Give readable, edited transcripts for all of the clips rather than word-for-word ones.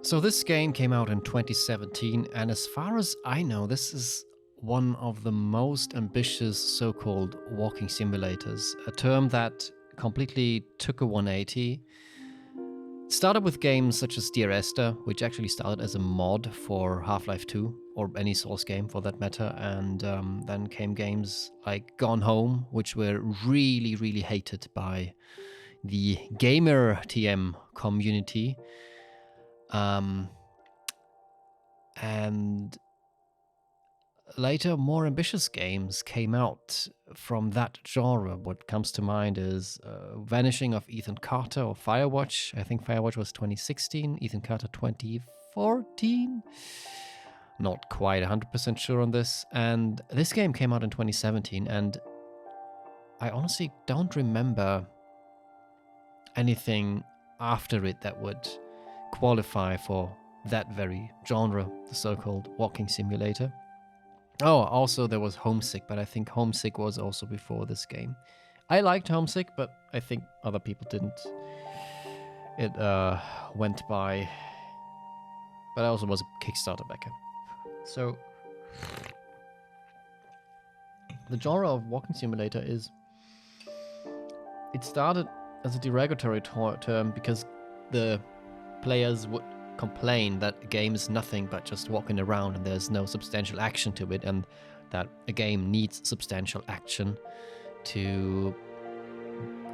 So this game came out in 2017, and as far as I know, this is one of the most ambitious so-called walking simulators, a term that completely took a 180. It started with games such as Dear Esther, which actually started as a mod for Half-Life 2, or any Source game for that matter, and then came games like Gone Home, which were really, really hated by the gamer TM community. And later, more ambitious games came out from that genre. What comes to mind is Vanishing of Ethan Carter or Firewatch. I think Firewatch was 2016, Ethan Carter 2014. Not quite 100% sure on this. And this game came out in 2017, and I honestly don't remember anything after it that would qualify for that very genre, the so-called walking simulator. Oh, also there was Homesick, but I think Homesick was also before this game. I liked Homesick, but I think other people didn't. It went by, but I also was a Kickstarter backer. So the genre of walking simulator is, it started as a derogatory term because the players would complain that a game is nothing but just walking around and there's no substantial action to it, and that a game needs substantial action to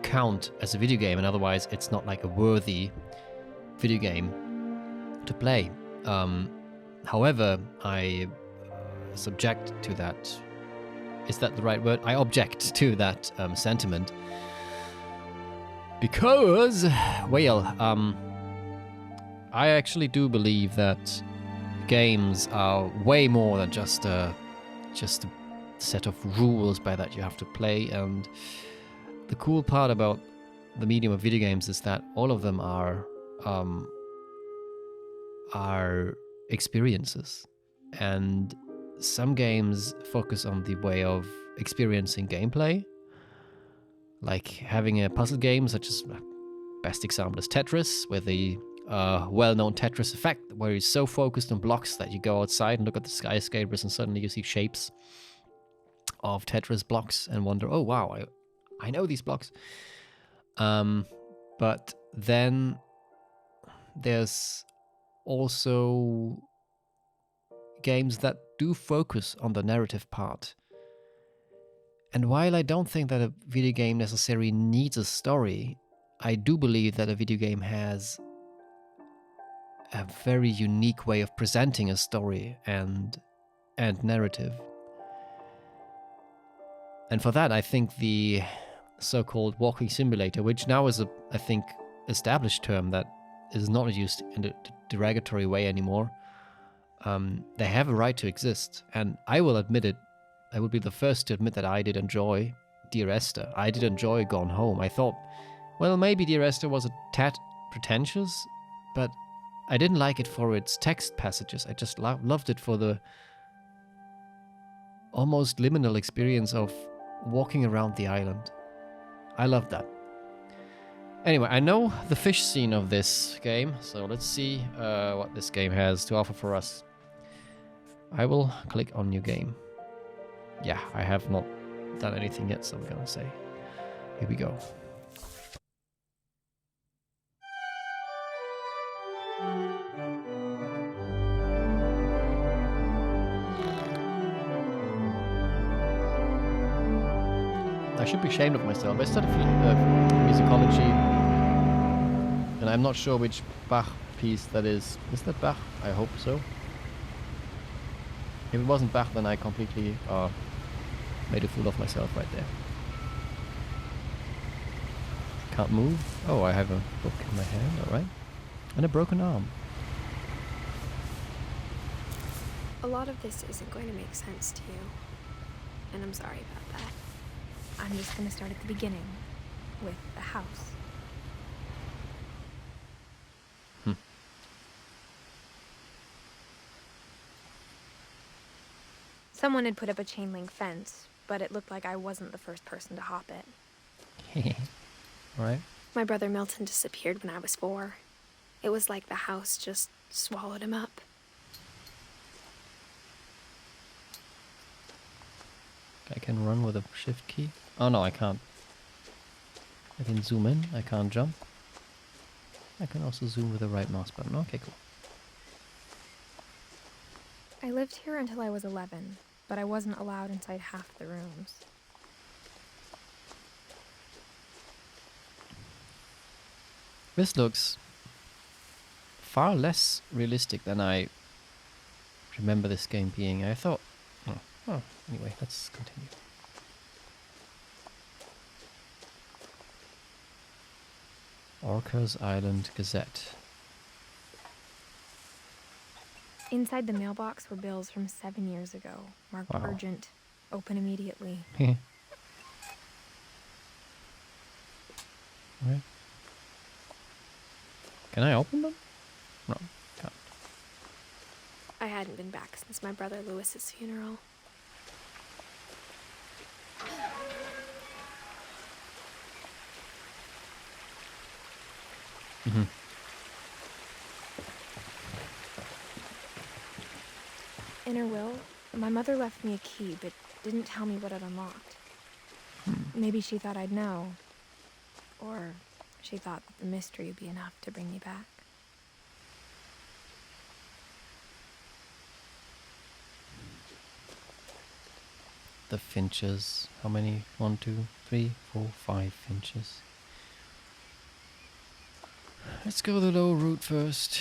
count as a video game, and otherwise it's not like a worthy video game to play. However, I subject to that. Is that the right word? I object to that sentiment because, well, I actually do believe that games are way more than just a set of rules by that you have to play. And the cool part about the medium of video games is that all of them are experiences, and some games focus on the way of experiencing gameplay, like having a puzzle game, such as best example is Tetris, where the well-known Tetris effect, where you're so focused on blocks that you go outside and look at the skyscrapers and suddenly you see shapes of Tetris blocks and wonder, oh wow, I know these blocks. But then there's also games that do focus on the narrative part. And while I don't think that a video game necessarily needs a story, I do believe that a video game has a very unique way of presenting a story and narrative. And for that, I think the so-called walking simulator, which now is a, I think, established term that is not used in a derogatory way anymore, they have a right to exist. And I will admit it, I would be the first to admit that I did enjoy Dear Esther. I did enjoy Gone Home. I thought, well, maybe Dear Esther was a tad pretentious, but I didn't like it for its text passages. I just loved it for the almost liminal experience of walking around the island. I loved that. Anyway, I know the fish scene of this game, so let's see what this game has to offer for us. I will click on New Game. Yeah, I have not done anything yet, so we're gonna say, here we go. I should be ashamed of myself. I studied musicology, and I'm not sure which Bach piece that is. Is that Bach? I hope so. If it wasn't Bach, then I completely made a fool of myself right there. Can't move. Oh, I have a book in my hand, alright. And a broken arm. A lot of this isn't going to make sense to you, and I'm sorry about that. I'm just going to start at the beginning, with the house. Someone had put up a chain link fence, but it looked like I wasn't the first person to hop it. Alright. My brother Milton disappeared when I was 4. It was like the house just swallowed him up. I can run with a shift key. Oh no, I can't. I can zoom in, I can't jump. I can also zoom with the right mouse button. Okay, cool. I lived here until I was 11, but I wasn't allowed inside half the rooms. This looks far less realistic than I remember this game being. I thought... Oh, anyway, let's continue. Orca's Island Gazette. Inside the mailbox were bills from 7 years ago, marked Wow. urgent, open immediately. Right. Can I open them? No, can't. I hadn't been back since my brother Lewis's funeral. Mm-hmm. In her will, my mother left me a key, but didn't tell me what it unlocked. Maybe she thought I'd know. Or she thought that the mystery would be enough to bring me back. The Finches. How many? 1, 2, 3, 4, 5 Finches. Let's go the low route first.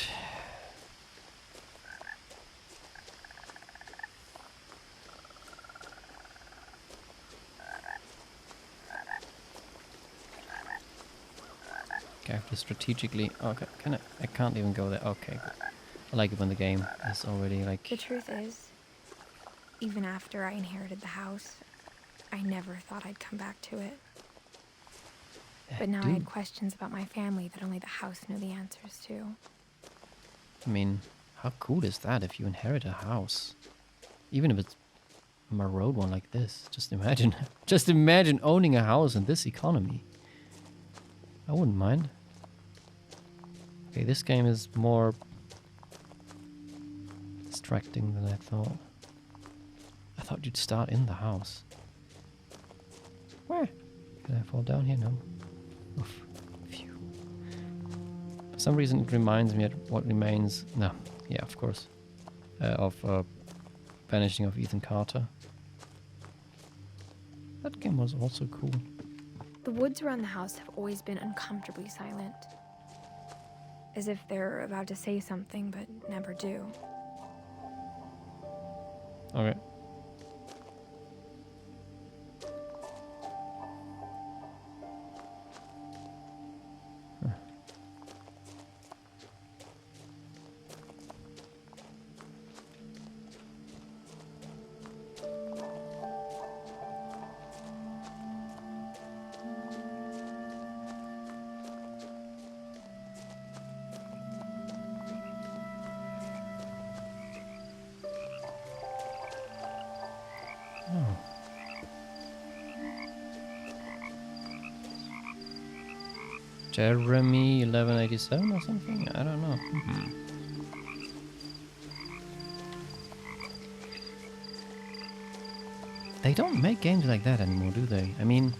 Okay, I have to strategically... Okay, can I can't even go there. Okay, good. I like it when the game is already like... The truth is, even after I inherited the house, I never thought I'd come back to it. But now I had questions about my family that only the house knew the answers to. I mean, how cool is that if you inherit a house? Even if it's a marode one like this. Just imagine. Just imagine owning a house in this economy. I wouldn't mind. Okay, this game is more distracting than I thought. I thought you'd start in the house. Where? Can I fall down here? No. Oof. Phew. For some reason it reminds me of what remains... No. Yeah, of course. Of Vanishing of Ethan Carter. That game was also cool. The woods around the house have always been uncomfortably silent. As if they're about to say something, but never do. Okay. Jeremy 1187 or something? I don't know. They don't make games like that anymore, do they? I mean,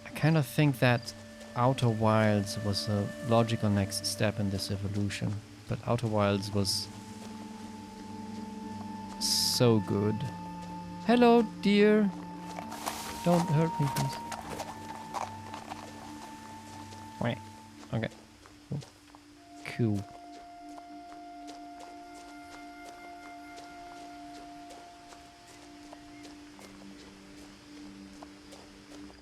I kind of think that Outer Wilds was a logical next step in this evolution. But Outer Wilds was so good. Hello, dear. Don't hurt me, please. Wait. Okay. Cool.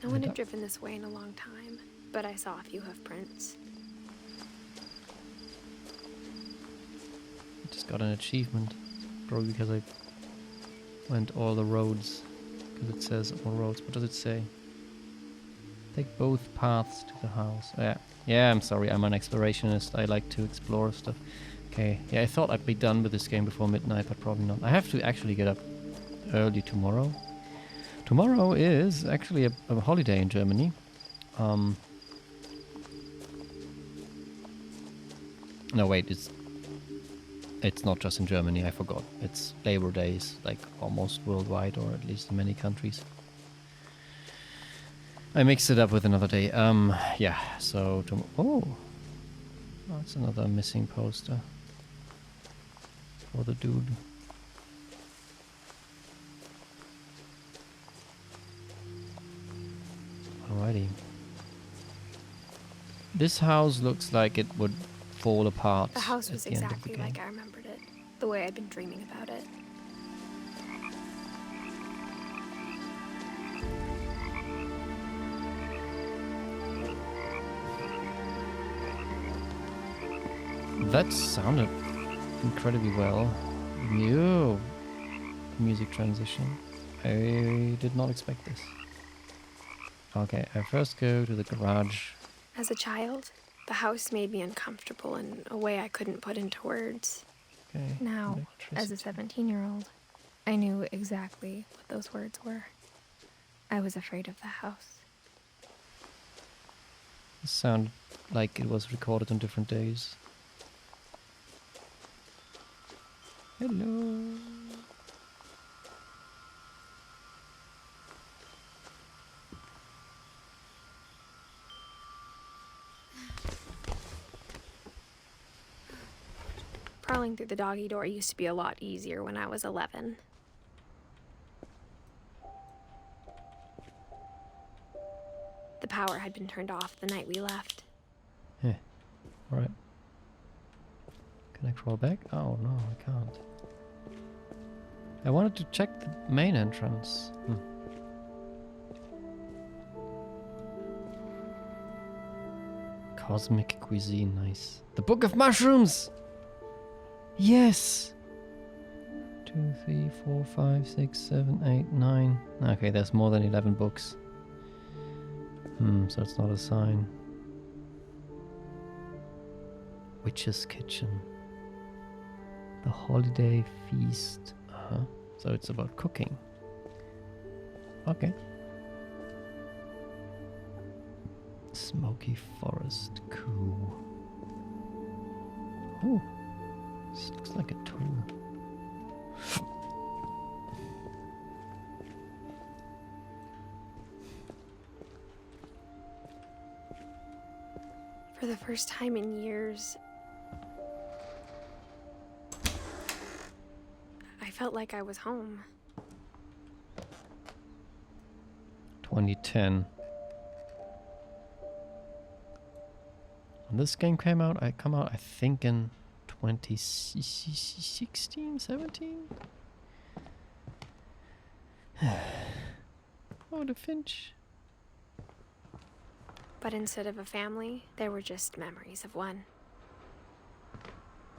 No one had driven this way in a long time, but I saw a few hoof prints. I just got an achievement. Probably because I went all the roads. Because it says all roads. What does it say? Take both paths to the house. Yeah, I'm sorry. I'm an explorationist. I like to explore stuff. Okay. Yeah, I thought I'd be done with this game before midnight, but probably not. I have to actually get up early tomorrow. Tomorrow is actually a holiday in Germany. No, wait. It's it's not just in Germany, I forgot. It's Labor Days, like almost worldwide, or at least in many countries. I mixed it up with another day. Yeah, so... Oh! That's another missing poster. For the dude. Alrighty. This house looks like it would fall apart. The house was at the end of the exactly game. like I remembered it, the way I'd been dreaming about it. That sounded incredibly well. New music transition. I did not expect this. Okay, I first go to the garage. As a child, the house made me uncomfortable in a way I couldn't put into words. Okay. Now, as a electricity. 17-year-old, I knew exactly what those words were. I was afraid of the house. It sounded like it was recorded on different days. Hello. Crawling through the doggy door used to be a lot easier when I was 11. The power had been turned off the night we left. Yeah. Alright. Can I crawl back? Oh no, I can't. I wanted to check the main entrance. Cosmic cuisine, nice. The Book of Mushrooms! Yes! 2, 3, 4, 5, 6, 7, 8, 9. Okay, there's more than 11 books. So it's not a sign. Witch's Kitchen. The Holiday Feast. So it's about cooking. Okay. Smoky Forest. Cool. Oh. This looks like a tool. For the first time in years, I felt like I was home. 2010. When this game came out, I think in 2016, 17? Oh, the Finch. But instead of a family, there were just memories of one.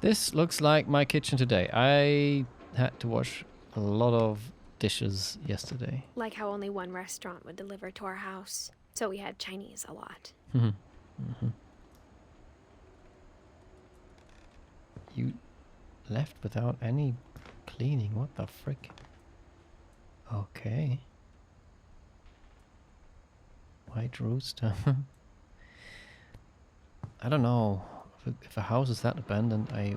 This looks like my kitchen today. I had to wash a lot of dishes yesterday. Like how only one restaurant would deliver to our house, so we had Chinese a lot. You left without any cleaning. What the frick? Okay. White rooster. I don't know. If a house is that abandoned, I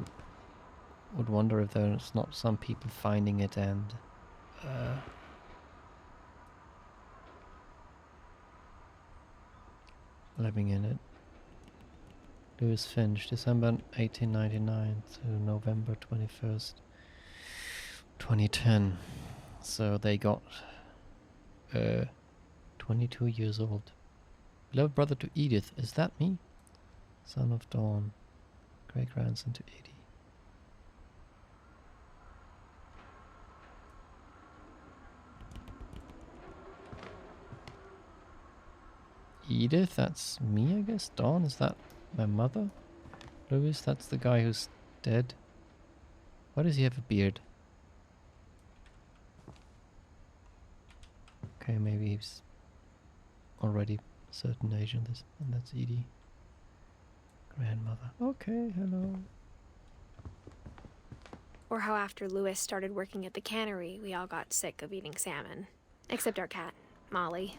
would wonder if there's not some people finding it and living in it. Lewis Finch, December 1899 to November 21st, 2010. So they got 22 years old. Beloved brother to Edith, is that me? Son of Dawn, great grandson to Edie. Edith, that's me, I guess. Dawn, is that my mother? Louis, that's the guy who's dead. Why does he have a beard? Okay, maybe he's already a certain age in this, and that's Edie. Grandmother. Okay, hello. Or how after Lewis started working at the cannery, we all got sick of eating salmon. Except our cat, Molly.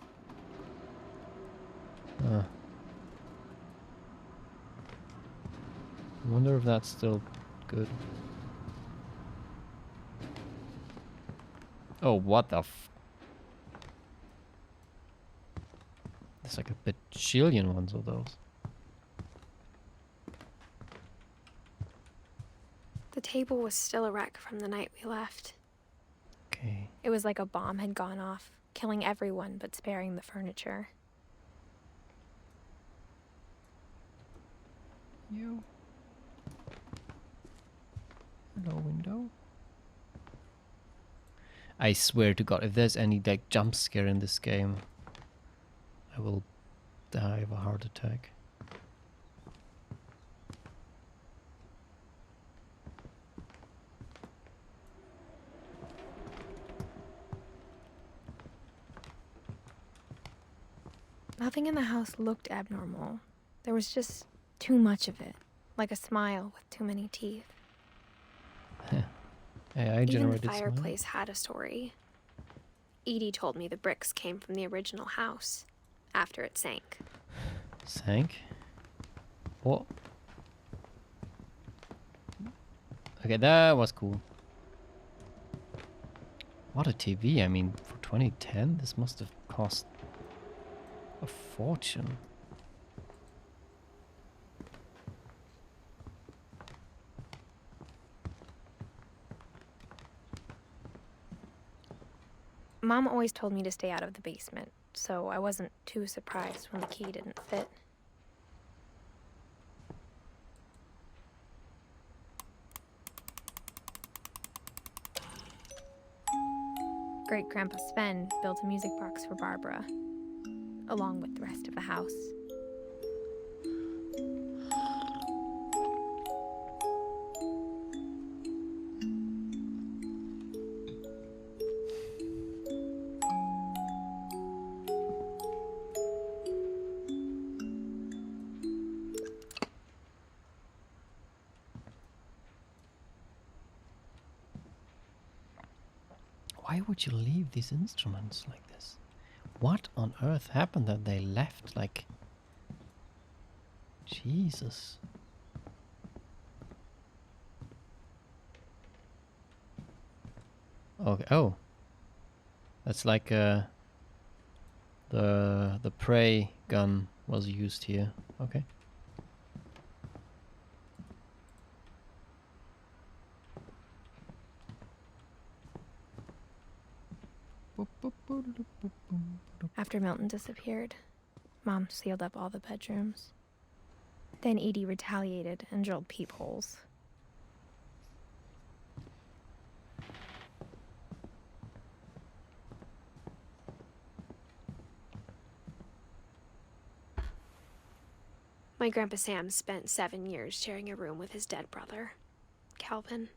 I wonder if that's still good. Oh, what the f... There's like a bajillion ones of those. The table was still a wreck from the night we left. Okay. It was like a bomb had gone off, killing everyone but sparing the furniture. You. Hello, window. I swear to God, if there's any like jump scare in this game, I will die of a heart attack. Nothing in the house looked abnormal. There was just too much of it, like a smile with too many teeth. AI Even the generated fireplace had a story. Edie told me the bricks came from the original house, after it sank. Sank? What? Okay, that was cool. What a TV, I mean, for 2010, this must have cost a fortune. Mom always told me to stay out of the basement, so I wasn't too surprised when the key didn't fit. Great-Grandpa Sven built a music box for Barbara, along with the rest of the house. Why would you leave these instruments like this? What on earth happened that they left? Like, Jesus. Okay. Oh, that's like the prey gun was used here. Okay. After Milton disappeared, Mom sealed up all the bedrooms. Then Edie retaliated and drilled peepholes. My Grandpa Sam spent 7 years sharing a room with his dead brother, Calvin.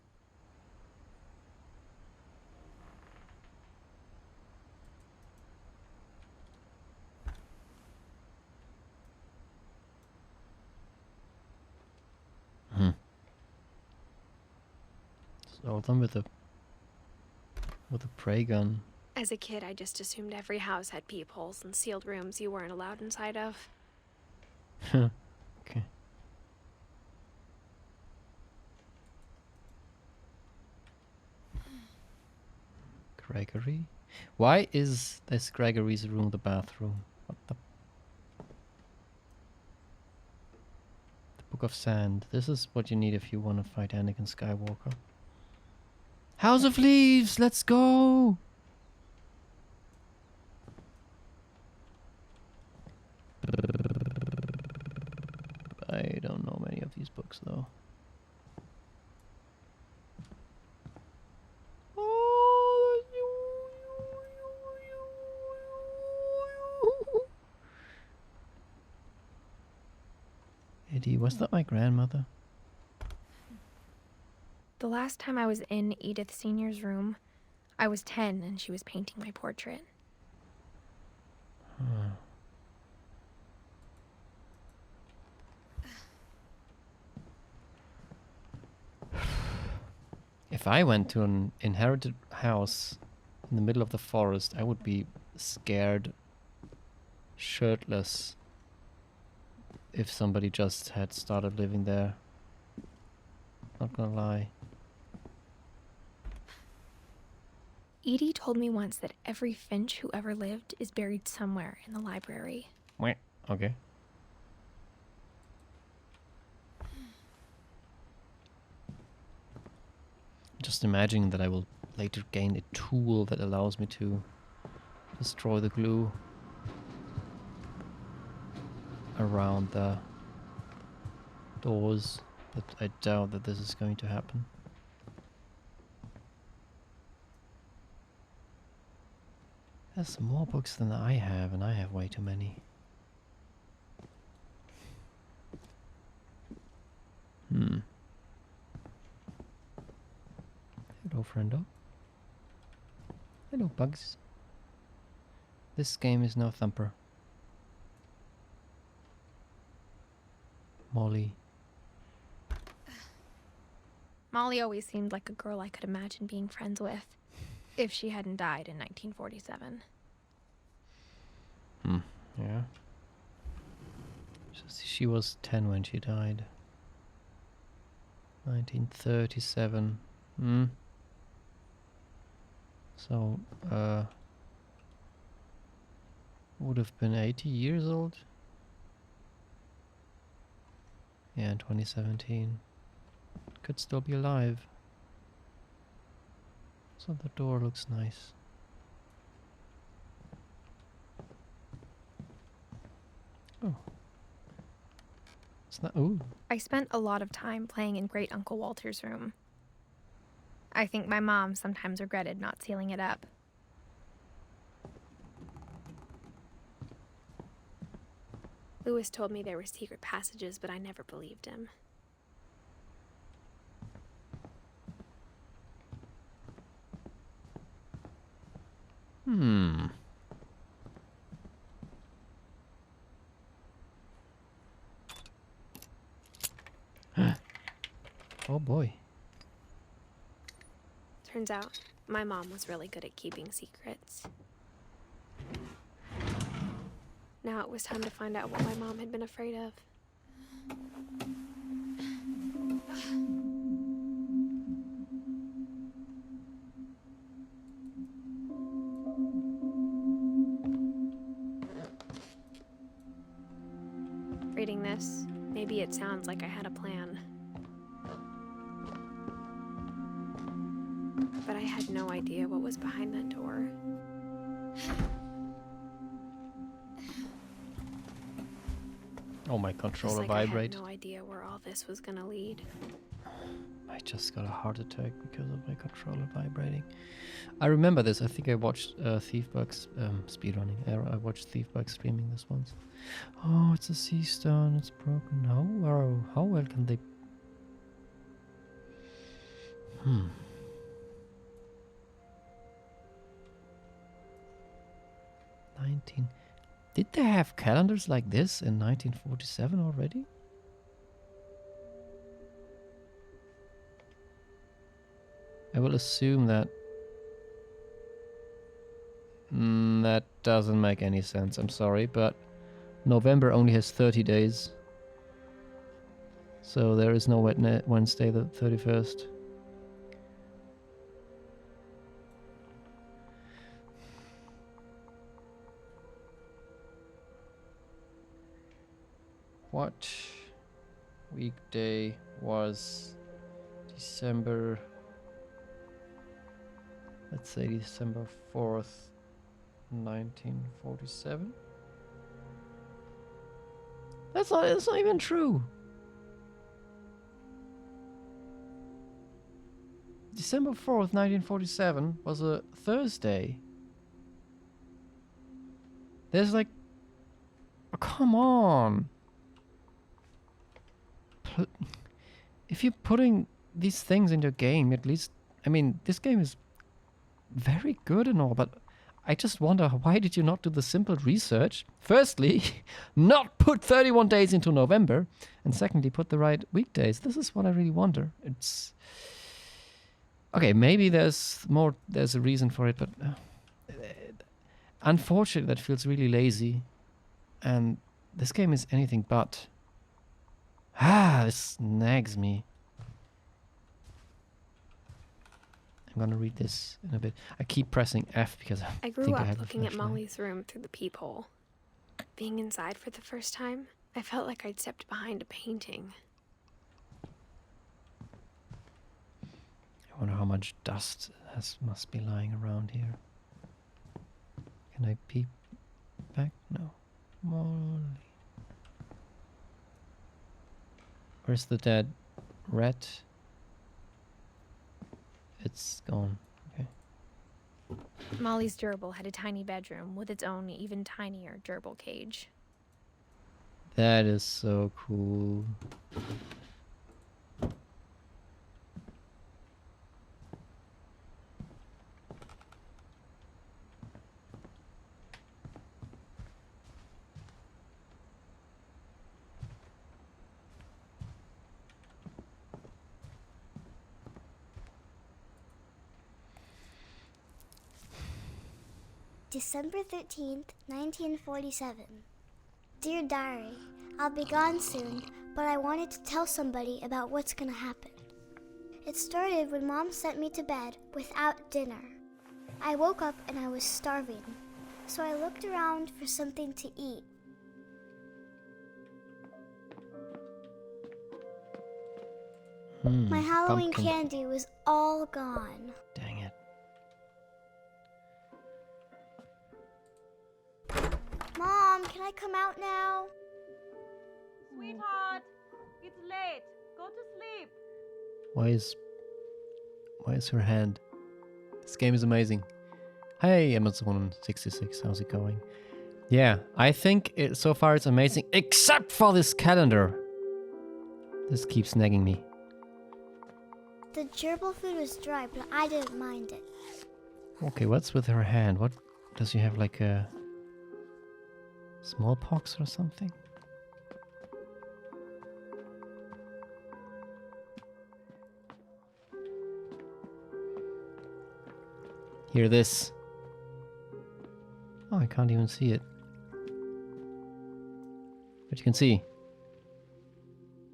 So them with the prey gun. As a kid, I just assumed every house had peepholes and sealed rooms you weren't allowed inside of. Okay. Gregory? Why is this Gregory's room the bathroom? What the? The Book of Sand. This is what you need if you want to fight Anakin Skywalker. House of Leaves! Let's go! I don't know many of these books though. Eddie, was that my grandmother? The last time I was in Edith Sr.'s room, I was 10 and she was painting my portrait. If I went to an inherited house in the middle of the forest, I would be scared shirtless if somebody just had started living there. Not gonna lie. Edie told me once that every Finch who ever lived is buried somewhere in the library. Wait, okay. Just imagining that I will later gain a tool that allows me to destroy the glue around the doors, but I doubt that this is going to happen. There's more books than I have, and I have way too many. Hello, friendo. Hello, bugs. This game is no thumper. Molly. Molly always seemed like a girl I could imagine being friends with, if she hadn't died in 1947. Yeah. She was 10 when she died. 1937. So, would have been 80 years old. Yeah, in 2017. Could still be alive. So the door looks nice. Oh. It's not. Ooh. I spent a lot of time playing in Great Uncle Walter's room. I think my mom sometimes regretted not sealing it up. Lewis told me there were secret passages, but I never believed him. Oh boy. Turns out, my mom was really good at keeping secrets. Now it was time to find out what my mom had been afraid of. Reading this, maybe it sounds like I had a plan. But I had no idea what was behind that door. Oh, my controller Just like vibrated. I had no idea where all this was gonna lead. I just got a heart attack because of my controller vibrating. I remember this. I think I watched Thiefbug's speedrunning. I watched Thiefbug streaming this once. Oh, it's a sea stone. It's broken. How well can they... 19... Did they have calendars like this in 1947 already? I will assume that... that doesn't make any sense, I'm sorry, but November only has 30 days. So there is no Wednesday the 31st. What weekday was December... Let's say December 4th, 1947? That's not even true. December 4th, 1947 was a Thursday. There's like... Oh, come on. If you're putting these things in your game, at least... I mean, this game is very good and all, but I just wonder, why did you not do the simple research? Firstly, not put 31 days into November, and secondly, put the right weekdays. This is what I really wonder. It's... Okay, maybe there's a reason for it, but unfortunately, that feels really lazy, and this game is anything but. This nags me. I'm gonna read this in a bit. I keep pressing F because I I grew think I up have a looking at flashlight. Molly's room through the peephole. Being inside for the first time, I felt like I'd stepped behind a painting. I wonder how much dust must be lying around here. Can I peep back? No. Molly. Where's the dead rat? It's gone. Okay. Molly's gerbil had a tiny bedroom with its own even tinier gerbil cage. That is so cool. December 13th, 1947. Dear Diary, I'll be gone soon, but I wanted to tell somebody about what's gonna happen. It started when Mom sent me to bed without dinner. I woke up and I was starving, so I looked around for something to eat. My Halloween Pumpkin. candy was all gone. Dang it. Mom, can I come out now? Sweetheart, it's late. Go to sleep. Why is her hand? This game is amazing. Hey, Amazon66, how's it going? Yeah, I think so far it's amazing, except for this calendar. This keeps nagging me. The gerbil food was dry, but I didn't mind it. Okay, what's with her hand? What does she have, like a smallpox or something? Hear this. Oh, I can't even see it. But you can see.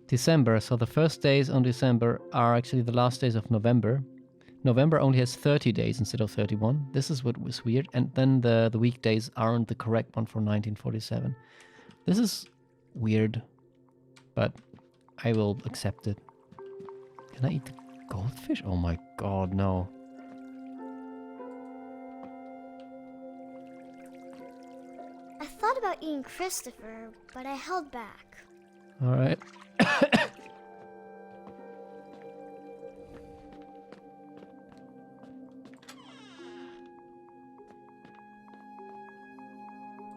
December, so the first days on December are actually the last days of November. November only has 30 days instead of 31. This is what was weird. And then the weekdays aren't the correct one for 1947. This is weird, but I will accept it. Can I eat the goldfish? Oh my god, no. I thought about eating Christopher, but I held back. Alright.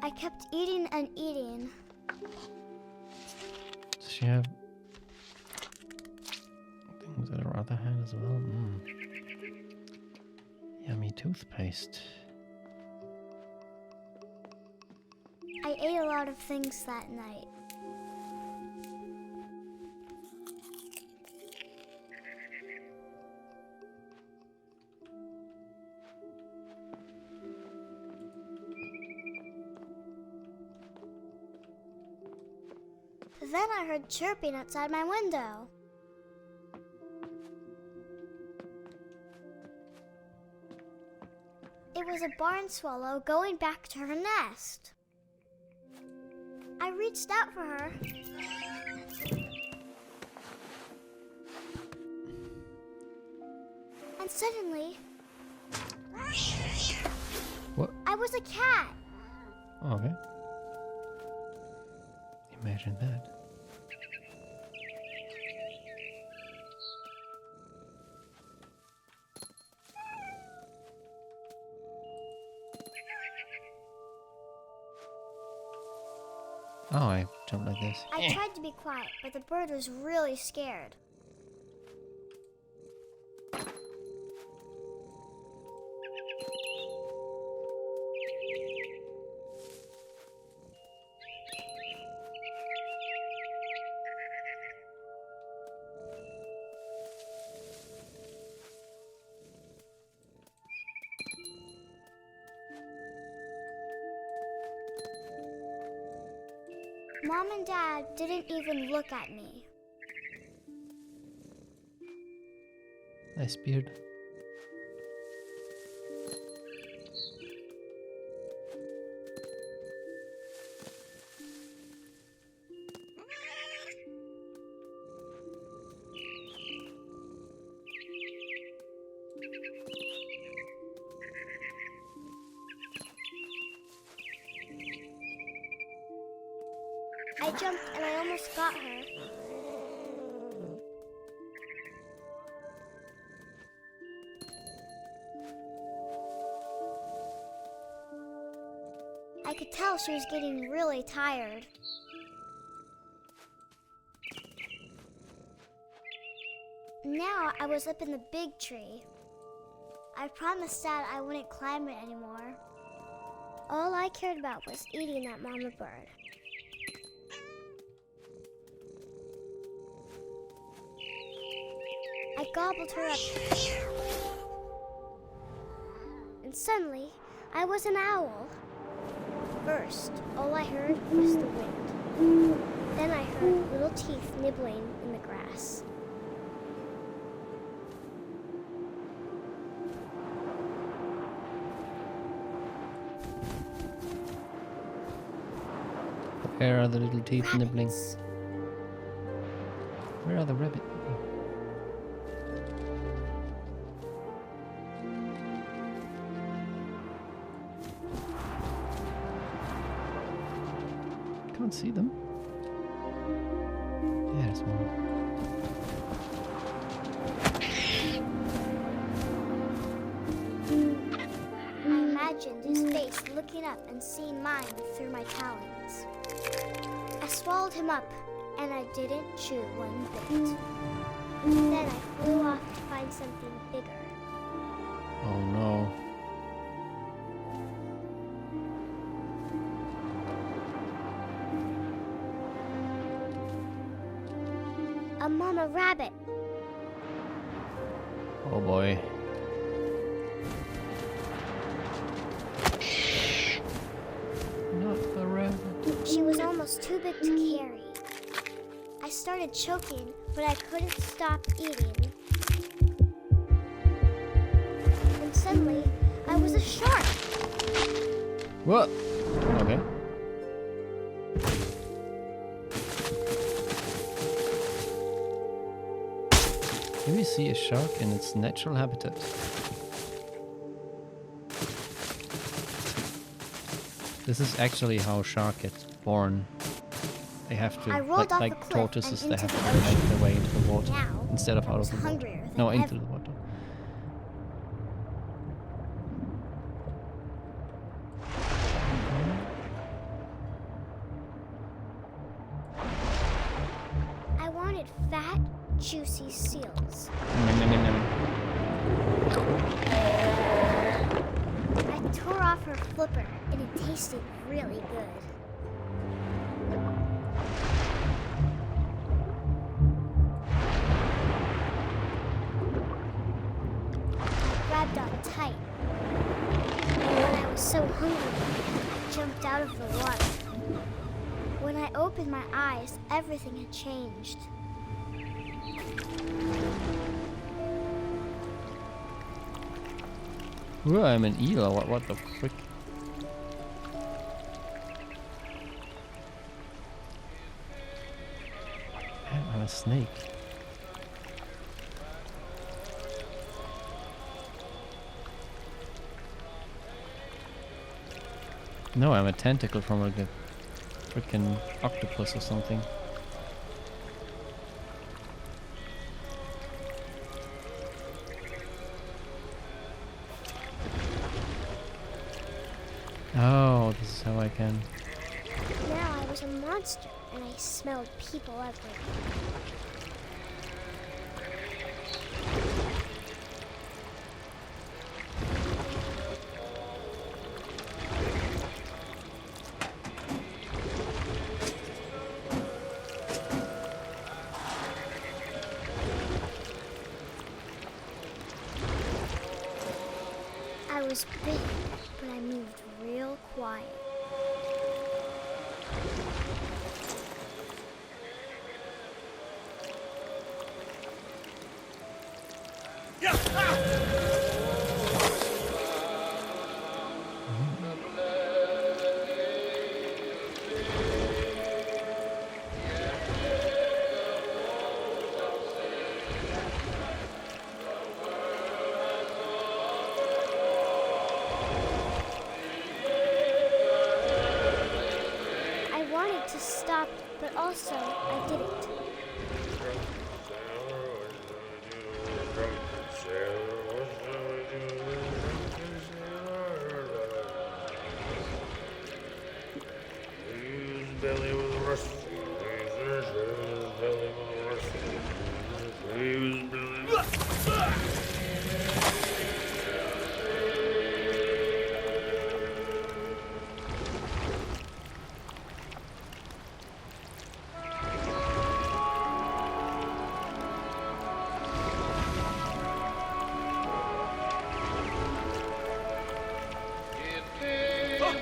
I kept eating and eating. Does she have things at her other hand as well? Yummy toothpaste. I ate a lot of things that night. Then I heard chirping outside my window. It was a barn swallow going back to her nest. I reached out for her. And suddenly, What? I was a cat. Oh, okay. Imagine that. Oh, I jumped like this. I tried to be quiet, but the bird was really scared. Mom and Dad didn't even look at me. Nice beard. I jumped and I almost got her. I could tell she was getting really tired. Now I was up in the big tree. I promised Dad I wouldn't climb it anymore. All I cared about was eating that mama bird. I gobbled her up. And suddenly, I was an owl. First, all I heard was the wind. Then I heard little teeth nibbling in the grass. Where are the little teeth nibbling? Rabbits. Where are the rabbits? Can't see them. Yeah, there's one. I imagined his face looking up and seeing mine through my talons. I swallowed him up, and I didn't chew one bit. Then I flew off to find something bigger. Oh no. A mama rabbit. Oh boy. Not the rabbit. She was almost too big to carry. I started choking, but I couldn't stop eating. And suddenly, I was a shark. What? Okay. Here we see a shark in its natural habitat. This is actually how shark gets born. They have to, I rolled off the like cliff tortoises, and they have into to the make ocean. their way into the water Now, instead of I out was of the water. hungrier than No, ever. into the water. I wanted fat, juicy seals. Nom, nom, nom, nom. I tore off her flipper, and it tasted really good. I grabbed on tight. And when I was so hungry, I jumped out of the water. When I opened my eyes, everything had changed. Ooh, I'm an eel. What the frick? I'm a snake. No, I'm a tentacle from like a freaking octopus or something. Oh, this is how I can. Now I was a monster, and I smelled people everywhere. I was big, but I moved real quiet. but also I didn't.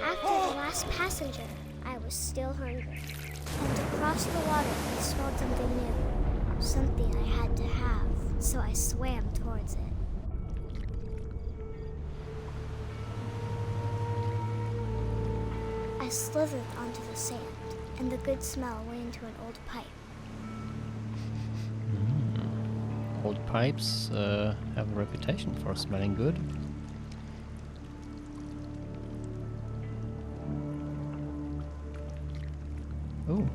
After the last passenger, I was still hungry. And across the water, I smelled something new. Something I had to have, so I swam towards it. I slithered onto the sand, and the good smell went into an old pipe. Old pipes have a reputation for smelling good. Oh.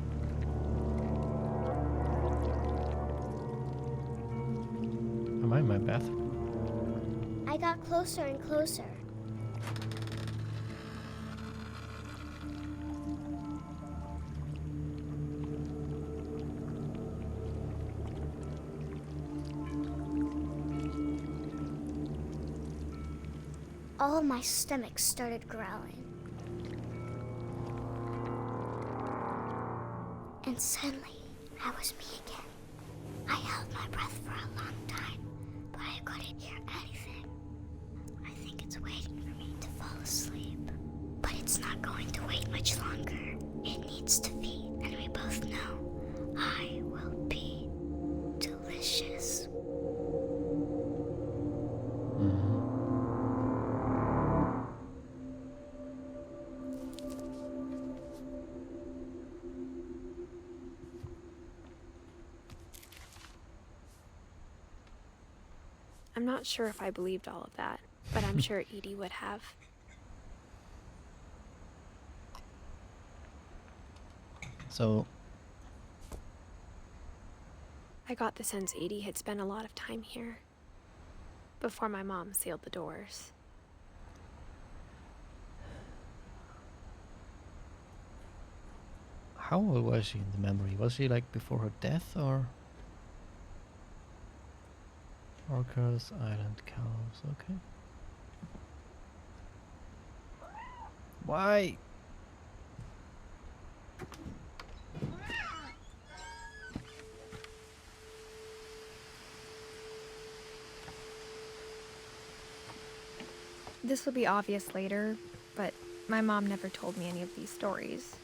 Am I in my bathroom? I got closer and closer. All of my stomach started growling. And suddenly, I was me again. I held my breath for a long time, but I couldn't hear anything. I think it's waiting for me to fall asleep. But it's not going to wait much longer. It needs to feed, and we both know I will be delicious. I'm not sure if I believed all of that, but I'm sure Edie would have. So, I got the sense Edie had spent a lot of time here before my mom sealed the doors. how old was she in the memory? Was she like before her death or? Orcas, island cows, okay. Why? This will be obvious later, but my mom never told me any of these stories.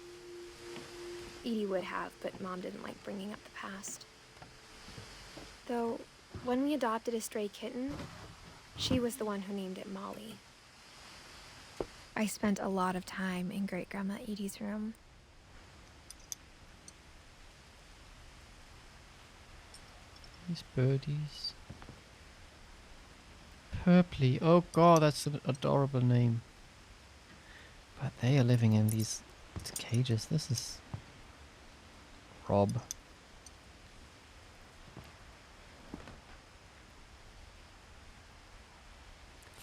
Edie would have, but Mom didn't like bringing up the past. Though, when we adopted a stray kitten, she was the one who named it Molly. I spent a lot of time in Great-Grandma Edie's room. These birdies. Purpley. Oh god, that's an adorable name. But they are living in these cages. This is Rob.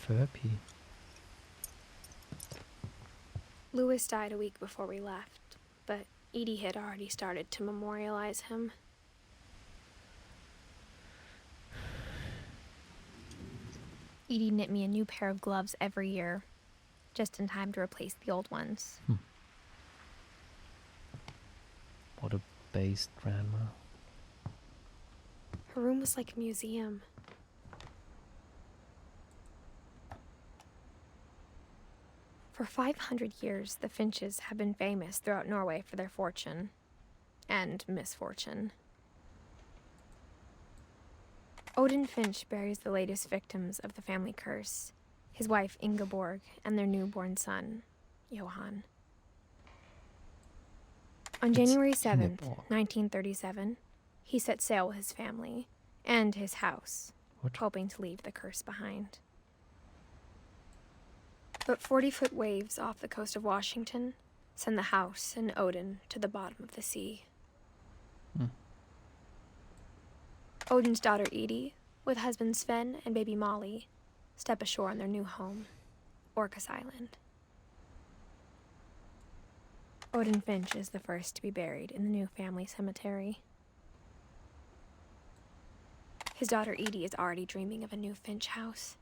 Furpy. Louis died a week before we left, but Edie had already started to memorialize him. Edie knit me a new pair of gloves every year, just in time to replace the old ones. What a based grandma. Her room was like a museum. For 500 years, the Finches have been famous throughout Norway for their fortune and misfortune. Odin Finch buries the latest victims of the family curse, his wife Ingeborg and their newborn son, Johan. On January 7th, 1937, he set sail with his family and his house, hoping to leave the curse behind. But 40-foot waves off the coast of Washington send the house and Odin to the bottom of the sea. Odin's daughter Edith, with husband Sven and baby Molly, step ashore on their new home, Orcas Island. Odin Finch is the first to be buried in the new family cemetery. His daughter Edie is already dreaming of a new Finch house.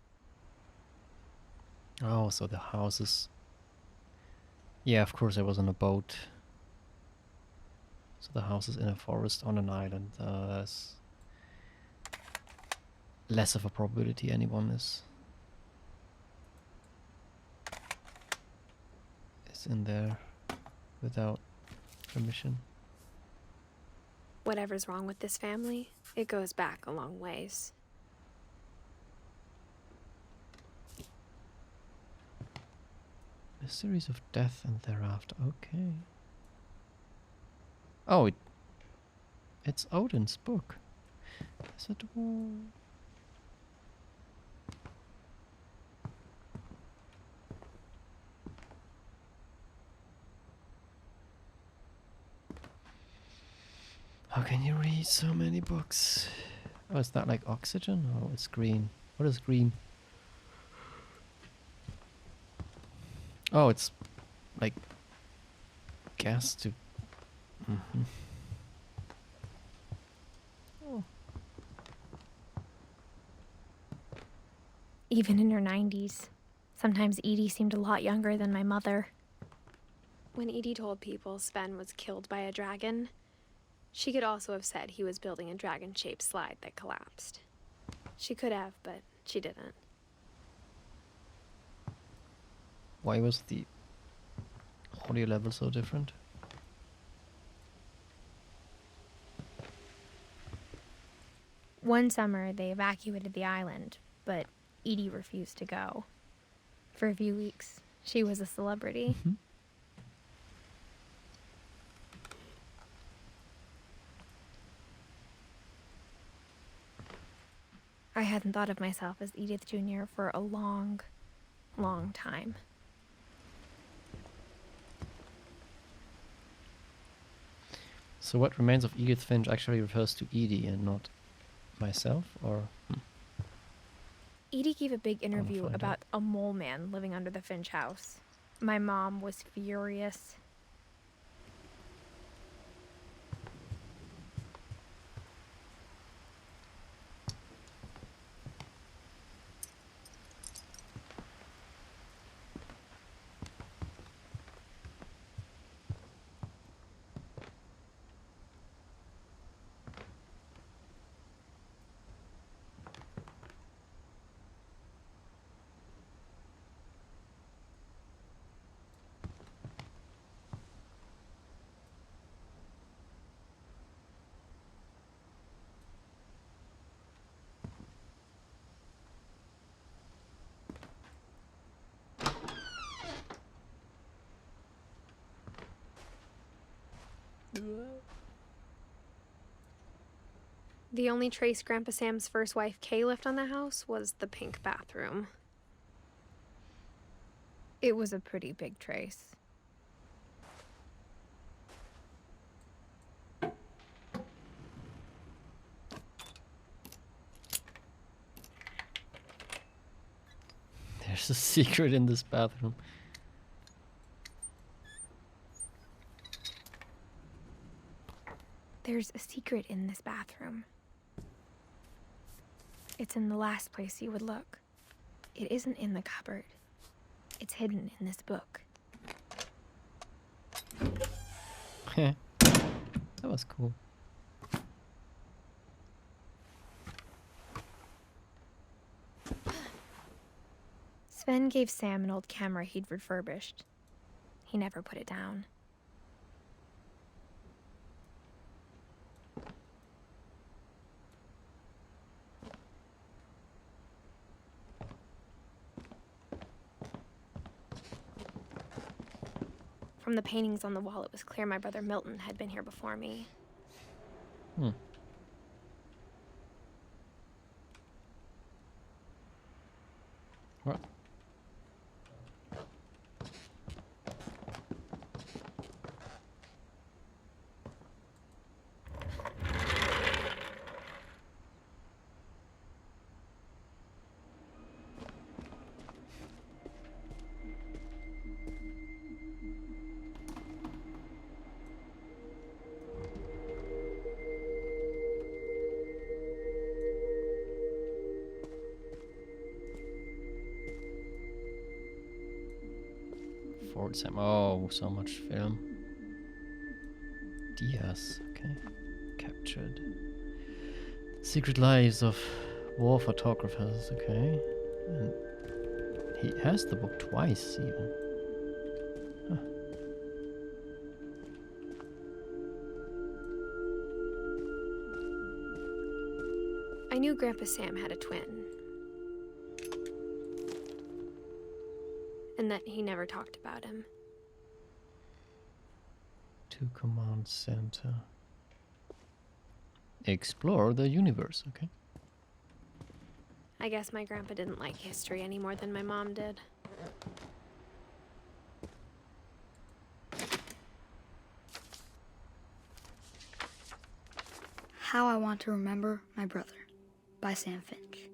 Oh, so the house is... Yeah, of course, I was on a boat. So the house is in a forest on an island. There's less of a probability anyone is in there without permission. Whatever's wrong with this family, it goes back a long ways. Mysteries of Death and Thereafter. Okay. Oh, it's Odin's book. Is it? How can you read so many books? Oh, is that like oxygen? Oh, it's green. What is green? Oh, it's like gas to... Mm-hmm. Oh. Even in her 90s, sometimes Edie seemed a lot younger than my mother. When Edie told people Sven was killed by a dragon, she could also have said he was building a dragon-shaped slide that collapsed. She could have, but she didn't. Why was the audio level so different? One summer, they evacuated the island, but Edie refused to go. For a few weeks, she was a celebrity. Mm-hmm. I hadn't thought of myself as Edith Jr. for a long, long time. So what remains of Edith Finch actually refers to Edie and not myself, or? Edie gave a big interview find about a mole man living under the Finch house. My mom was furious. The only trace Grandpa Sam's first wife, Kay, left on the house was the pink bathroom. It was a pretty big trace. There's a secret in this bathroom. There's a secret in this bathroom. It's in the last place you would look. It isn't in the cupboard. It's hidden in this book. That was cool. Sven gave Sam an old camera he'd refurbished. He never put it down. From the paintings on the wall, it was clear my brother Milton had been here before me. What? Fort Sam. Oh, so much film. Diaz. Okay. Captured. Secret Lives of War Photographers. Okay. And he has the book twice, even. Huh. I knew Grandpa Sam had a twin. And that he never talked about him. To Command Center. Explore the universe. Okay. I guess my grandpa didn't like history any more than my mom did. How I Want to Remember My Brother by Sam Finch.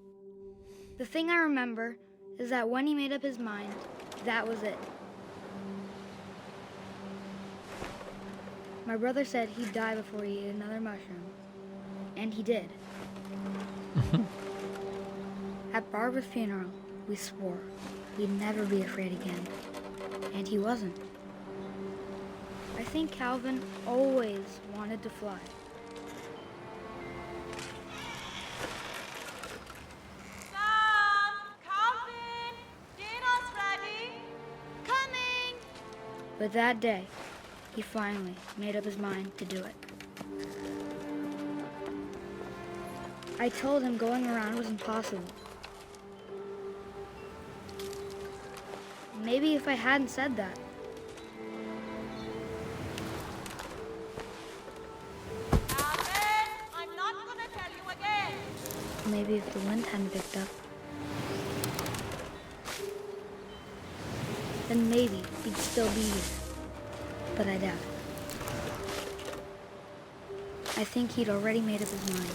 The thing I remember is that when he made up his mind, that was it. My brother said he'd die before he ate another mushroom. And he did. At Barbara's funeral, we swore we'd never be afraid again. And he wasn't. I think Calvin always wanted to fly. Sam! Calvin! Dinner's ready! Coming! But that day, he finally made up his mind to do it. I told him going around was impossible. Maybe if I hadn't said that, Calvin! I'm not gonna tell you again! maybe if the wind hadn't picked up, then maybe he'd still be here. But I doubt it. I think he'd already made up his mind.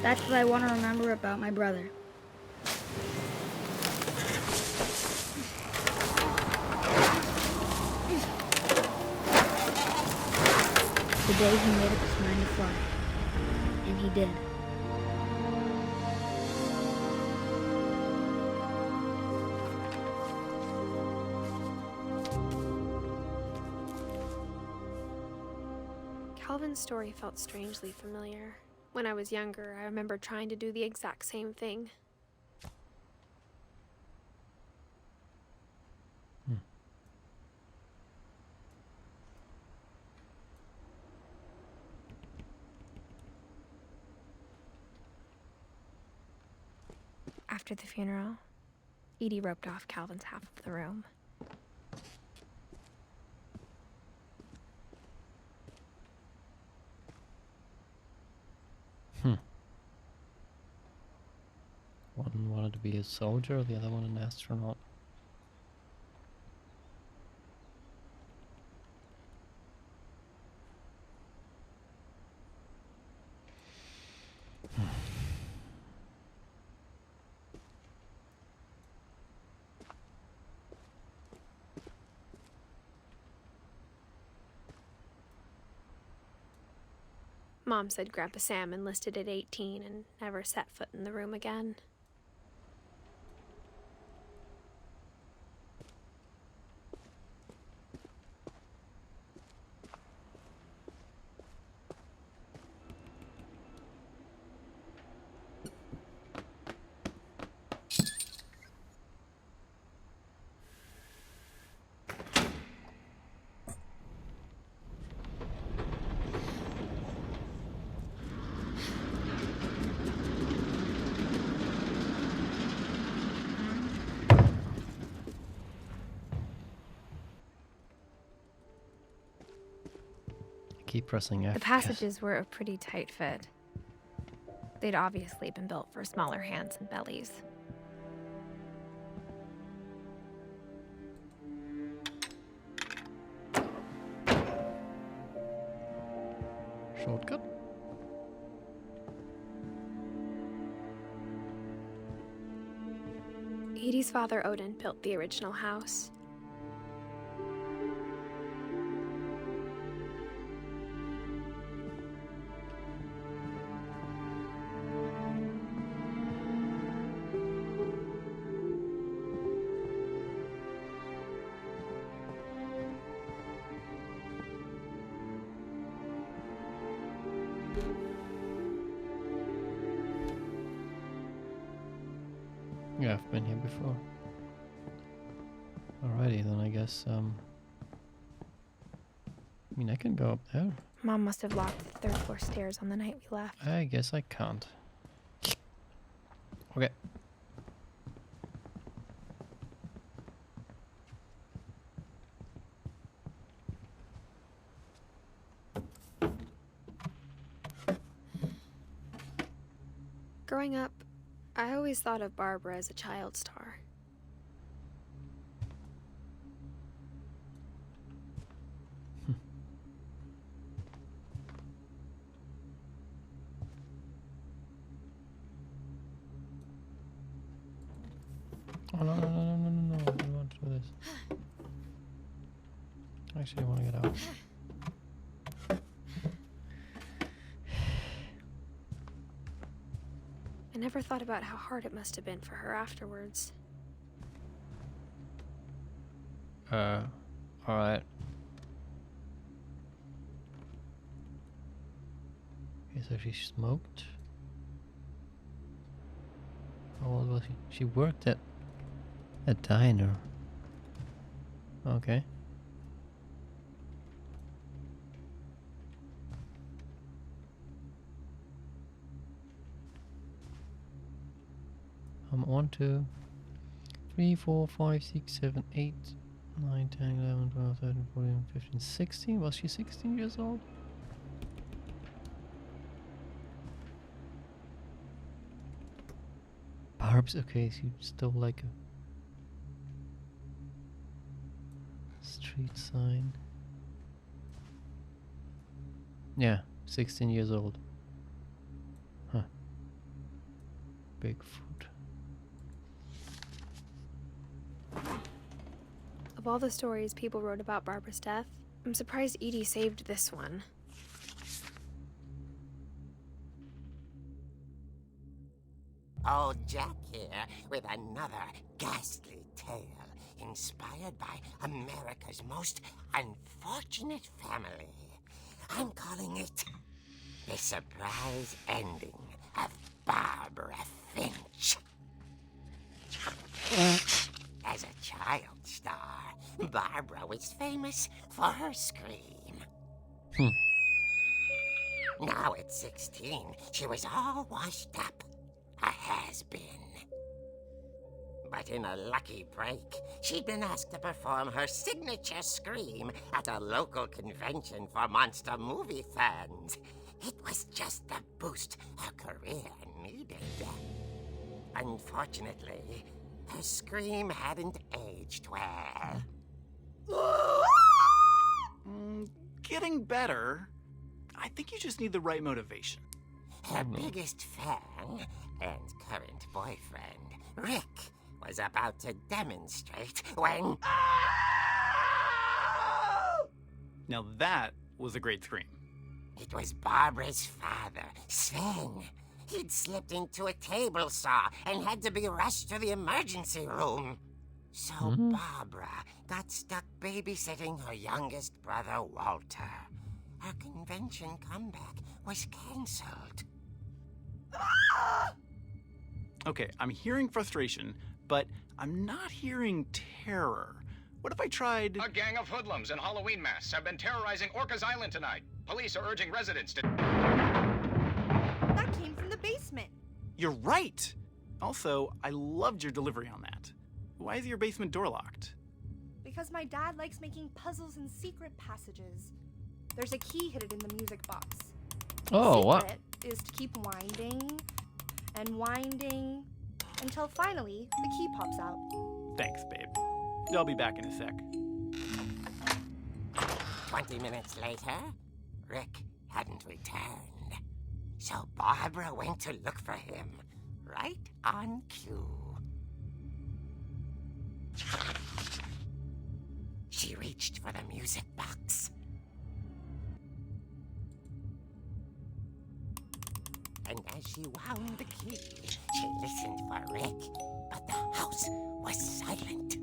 That's what I want to remember about my brother. The day he made up his mind to fly. And he did. Calvin's story felt strangely familiar. When I was younger, I remember trying to do the exact same thing. After the funeral, Edie roped off Calvin's half of the room. One wanted to be a soldier, the other one an astronaut. Mom said Grandpa Sam enlisted at 18 and never set foot in the room again. Keep pressing F. The passages were a pretty tight fit. They'd obviously been built for smaller hands and bellies. Shortcut. Edie's father, Odin, built the original house. Yeah, I've been here before. Alrighty, then I guess, I mean, I can go up there. Mom must have locked the third floor stairs on the night we left. I guess I can't. Okay. Growing up, I always thought of Barbara as a child star. Oh, no, no, no, no, no, no, no. I don't want to do this. Actually, I want to get out. I never thought about how hard it must have been for her afterwards. Alright. Okay, so she smoked. How old was she? She worked at a diner. Okay. I'm on to 3, 4, 5, 6, 7, 8, 9, 10, 11, 12, 13, 14, 15, 16. Was she 16 years old? Barb's okay, she stole like a street sign. Yeah, 16 years old. Huh. Bigfoot. Of all the stories people wrote about Barbara's death, I'm surprised Edie saved this one. Old Jack here with another ghastly tale inspired by America's most unfortunate family. I'm calling it The Surprise Ending of Barbara Finch. As a child star, Barbara was famous for her scream. Now at 16, she was all washed up. A has-been. But in a lucky break, she'd been asked to perform her signature scream at a local convention for monster movie fans. It was just the boost her career needed. Unfortunately, her scream hadn't aged well. Getting better. I think you just need the right motivation. Her biggest fan and current boyfriend, Rick, was about to demonstrate when... Now that was a great scream. It was Barbara's father, Sven. He'd slipped into a table saw and had to be rushed to the emergency room. So Barbara got stuck babysitting her youngest brother, Walter. Her convention comeback was cancelled. Okay, I'm hearing frustration, but I'm not hearing terror. What if I tried... A gang of hoodlums in Halloween masks have been terrorizing Orcas Island tonight. Police are urging residents to... That came from the basement. You're right! Also, I loved your delivery on that. Why is your basement door locked? Because my dad likes making puzzles and secret passages. There's a key hidden in the music box. Oh, the what? secret is to keep winding and winding until finally the key pops out. Thanks, babe. I'll be back in a sec. 20 minutes later, Rick hadn't returned. So Barbara went to look for him, right on cue. She reached for the music box. And as she wound the key, she listened for Rick, but the house was silent.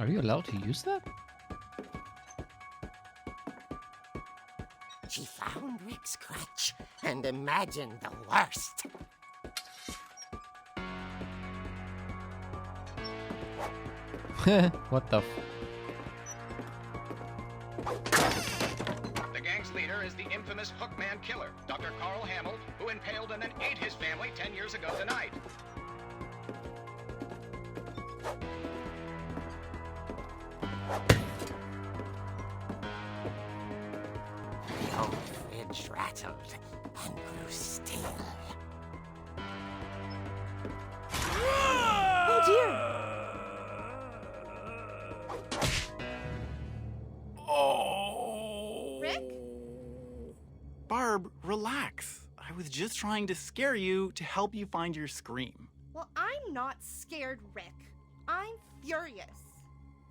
Are you allowed to use that? She found Rick's crutch and imagined the worst. What the The gang's leader is the infamous Hookman killer, Dr. Carl Hamill, who impaled and then ate his family 10 years ago tonight. The old fridge rattled and grew still. Oh dear! Rick? Barb, relax. I was just trying to scare you to help you find your scream. Well, I'm not scared, Rick. I'm furious.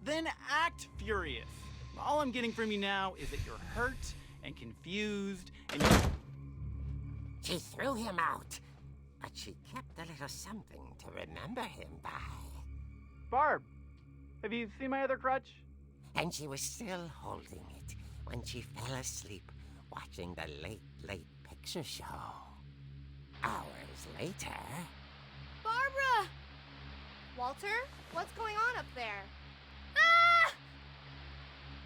Then act furious. All I'm getting from you now is that you're hurt and confused and She threw him out, but she kept a little something to remember him by. Barb, have you seen my other crutch? And she was still holding it when she fell asleep watching the late picture show. Hours later... Barbara! Walter, what's going on up there? Ah!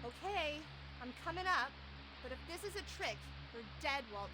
Okay, I'm coming up, but if this is a trick, you're dead, Walter.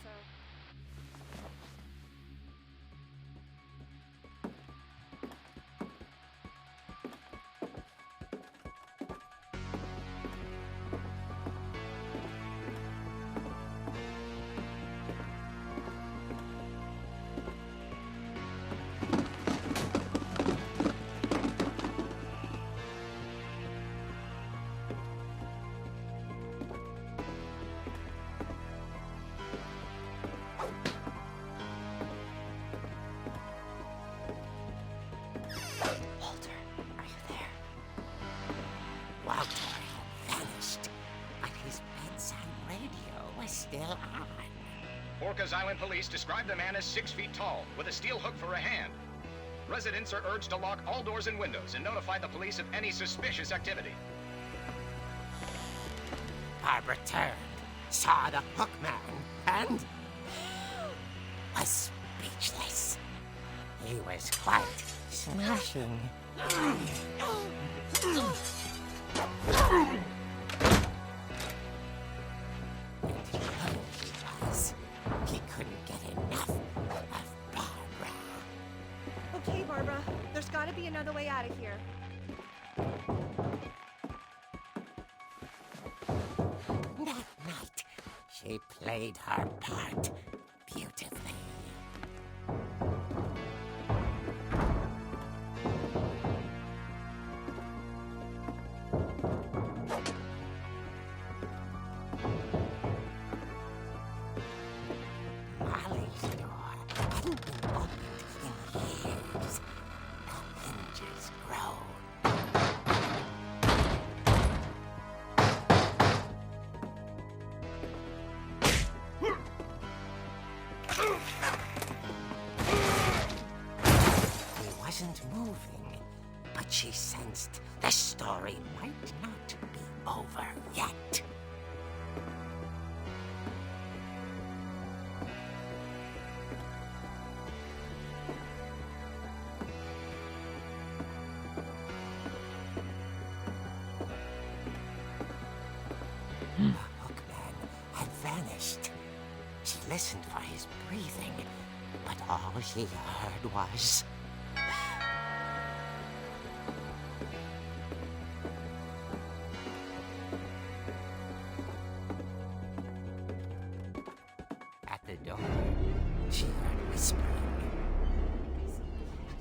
Walter had vanished, but his bedside radio was still on. Orcas Island police describe the man as 6 feet tall, with a steel hook for a hand. Residents are urged to lock all doors and windows and notify the police of any suspicious activity. Barbara turned, saw the Hookman, and was speechless. He was quite smashing. And he was. He couldn't get enough of Barbara. Okay, Barbara, there's gotta be another way out of here. That night, she played her part beautifully. Molly's door hadn't been opened in years. The hinges groaned. He wasn't moving, but she sensed the story might not be over yet. The Hookman had vanished. She listened for his breathing, but all she heard was... At the door, she heard whispering.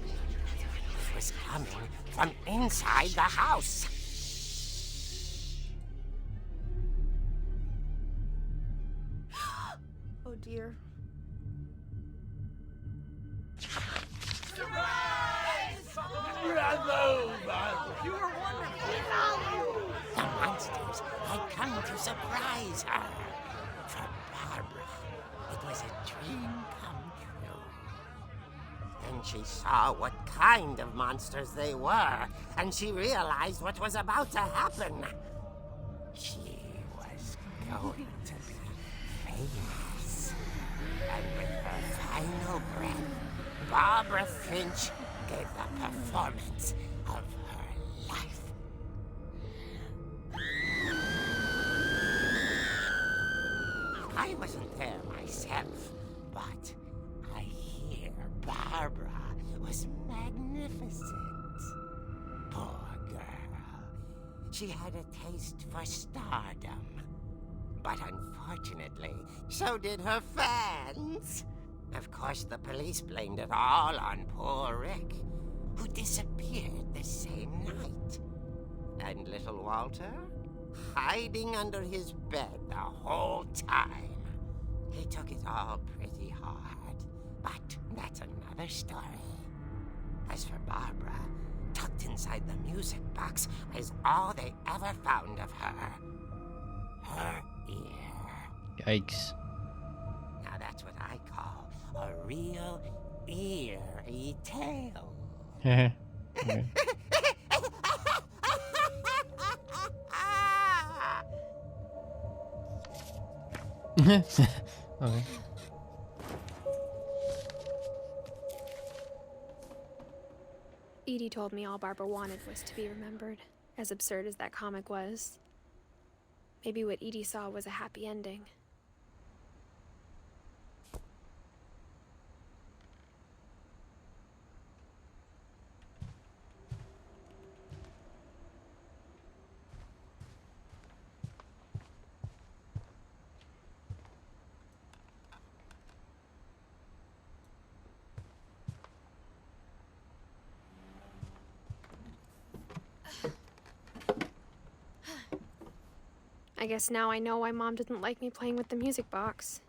It was coming from inside the house. Oh dear. The monsters had come to surprise her. For Barbara, it was a dream come true. Then she saw what kind of monsters they were, and she realized what was about to happen. She was going to be famous. And with her final breath, Barbara Finch gave the performance of her life. I wasn't there myself, but I hear Barbara was magnificent. Poor girl. She had a taste for stardom. But unfortunately, so did her fans. Of course, the police blamed it all on poor Rick, who disappeared the same night. And little Walter? Hiding under his bed the whole time. He took it all pretty hard, but that's another story. As for Barbara, tucked inside the music box is all they ever found of her. Her ear. Yikes. Now that's what I call a real eerie tale. Okay. Okay. Edie told me all Barbara wanted was to be remembered, as absurd as that comic was. Maybe what Edie saw was a happy ending. I guess now I know why Mom didn't like me playing with the music box.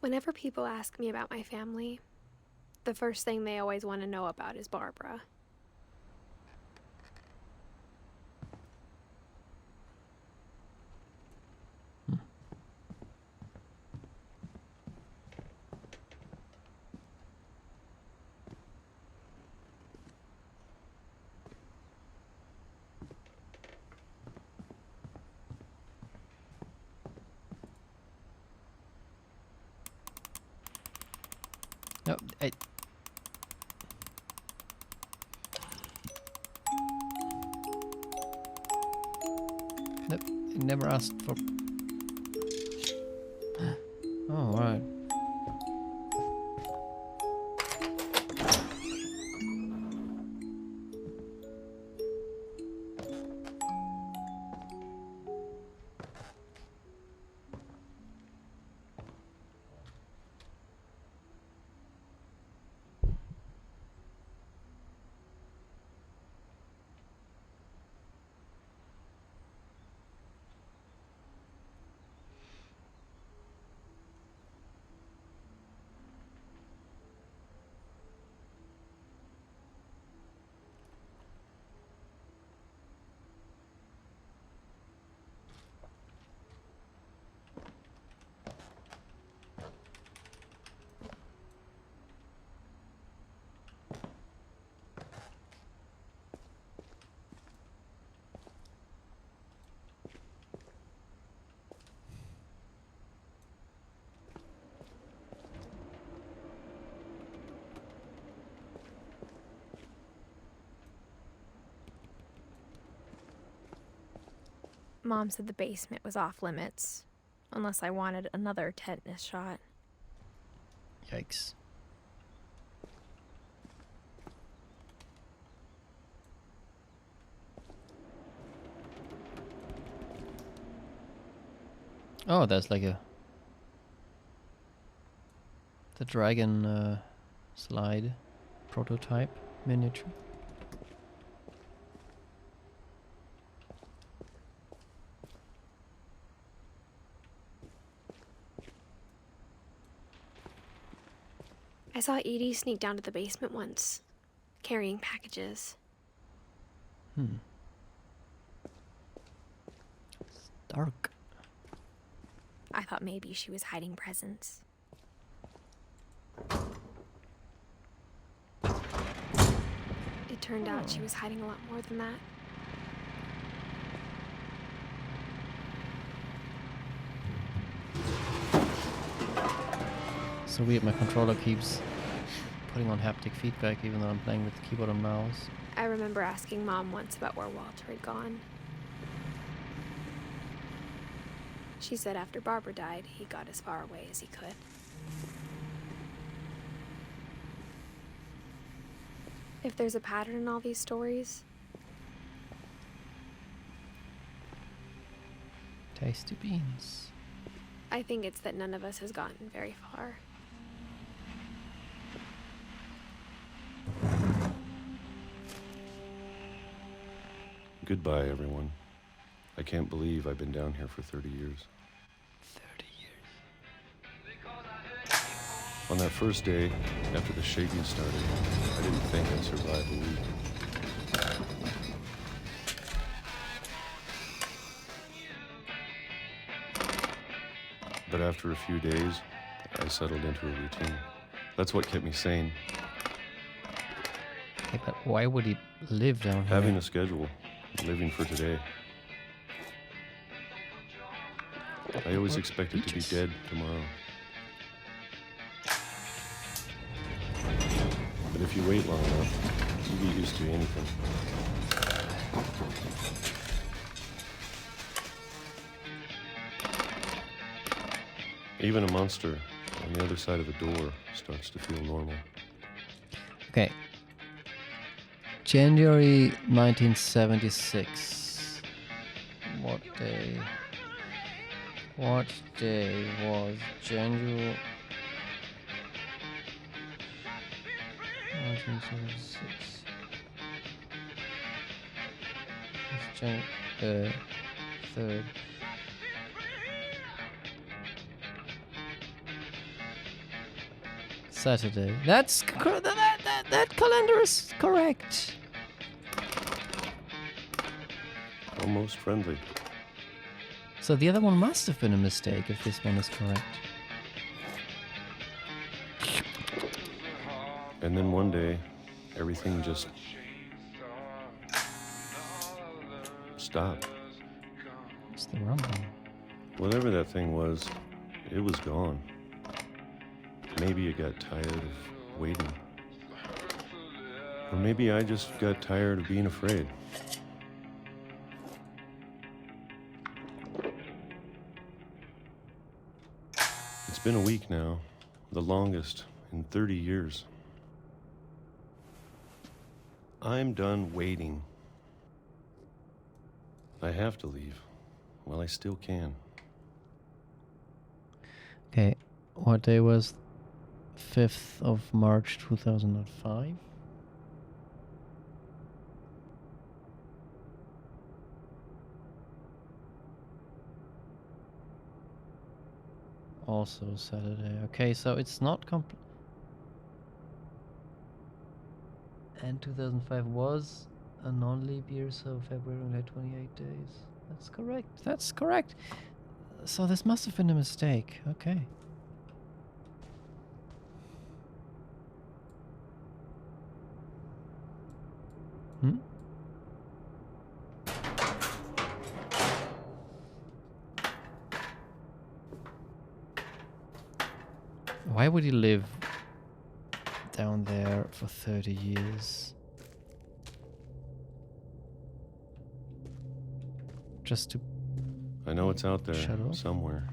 Whenever people ask me about my family, the first thing they always want to know about is Barbara. No, Nope, it never asked for... Oh, right. Mom said the basement was off limits, unless I wanted another tetanus shot. Yikes. Oh, there's like the dragon slide prototype miniature. I saw Edie sneak down to the basement once, carrying packages. It's dark. I thought maybe she was hiding presents. It turned out she was hiding a lot more than that. So weird, my controller keeps putting on haptic feedback even though I'm playing with the keyboard and mouse. I remember asking Mom once about where Walter had gone. She said after Barbara died, he got as far away as he could. If there's a pattern in all these stories, Tasty beans. I think it's that none of us has gotten very far. Goodbye, everyone. I can't believe I've been down here for 30 years. 30 years. On that first day, after the shaking started, I didn't think I'd survive a week. But after a few days, I settled into a routine. That's what kept me sane. Okay, but why would he live down here? Having a schedule, living for today. I always expected to be dead tomorrow. But if you wait long enough, you get used to anything. Even a monster on the other side of a door starts to feel normal. Okay. January 1976. What day? What day was January 1976? It's January 3rd. Saturday. That's that calendar is correct. Almost friendly. So the other one must have been a mistake if this one is correct. And then one day, everything just stopped. It's the rumbling. Whatever that thing was, it was gone. Maybe it got tired of waiting. Or maybe I just got tired of being afraid. It's been a week now, the longest in 30 years. I'm done waiting. I have to leave while I still can. Okay, what day was 5th of March 2005? Also Saturday. Okay, so it's not complete. And 2005 was a non-leap year, so February only had 28 days. That's correct. That's correct. So this must have been a mistake. Okay. Hmm? Why would he live down there for 30 years? Just to... I know it's out there Shadow? somewhere.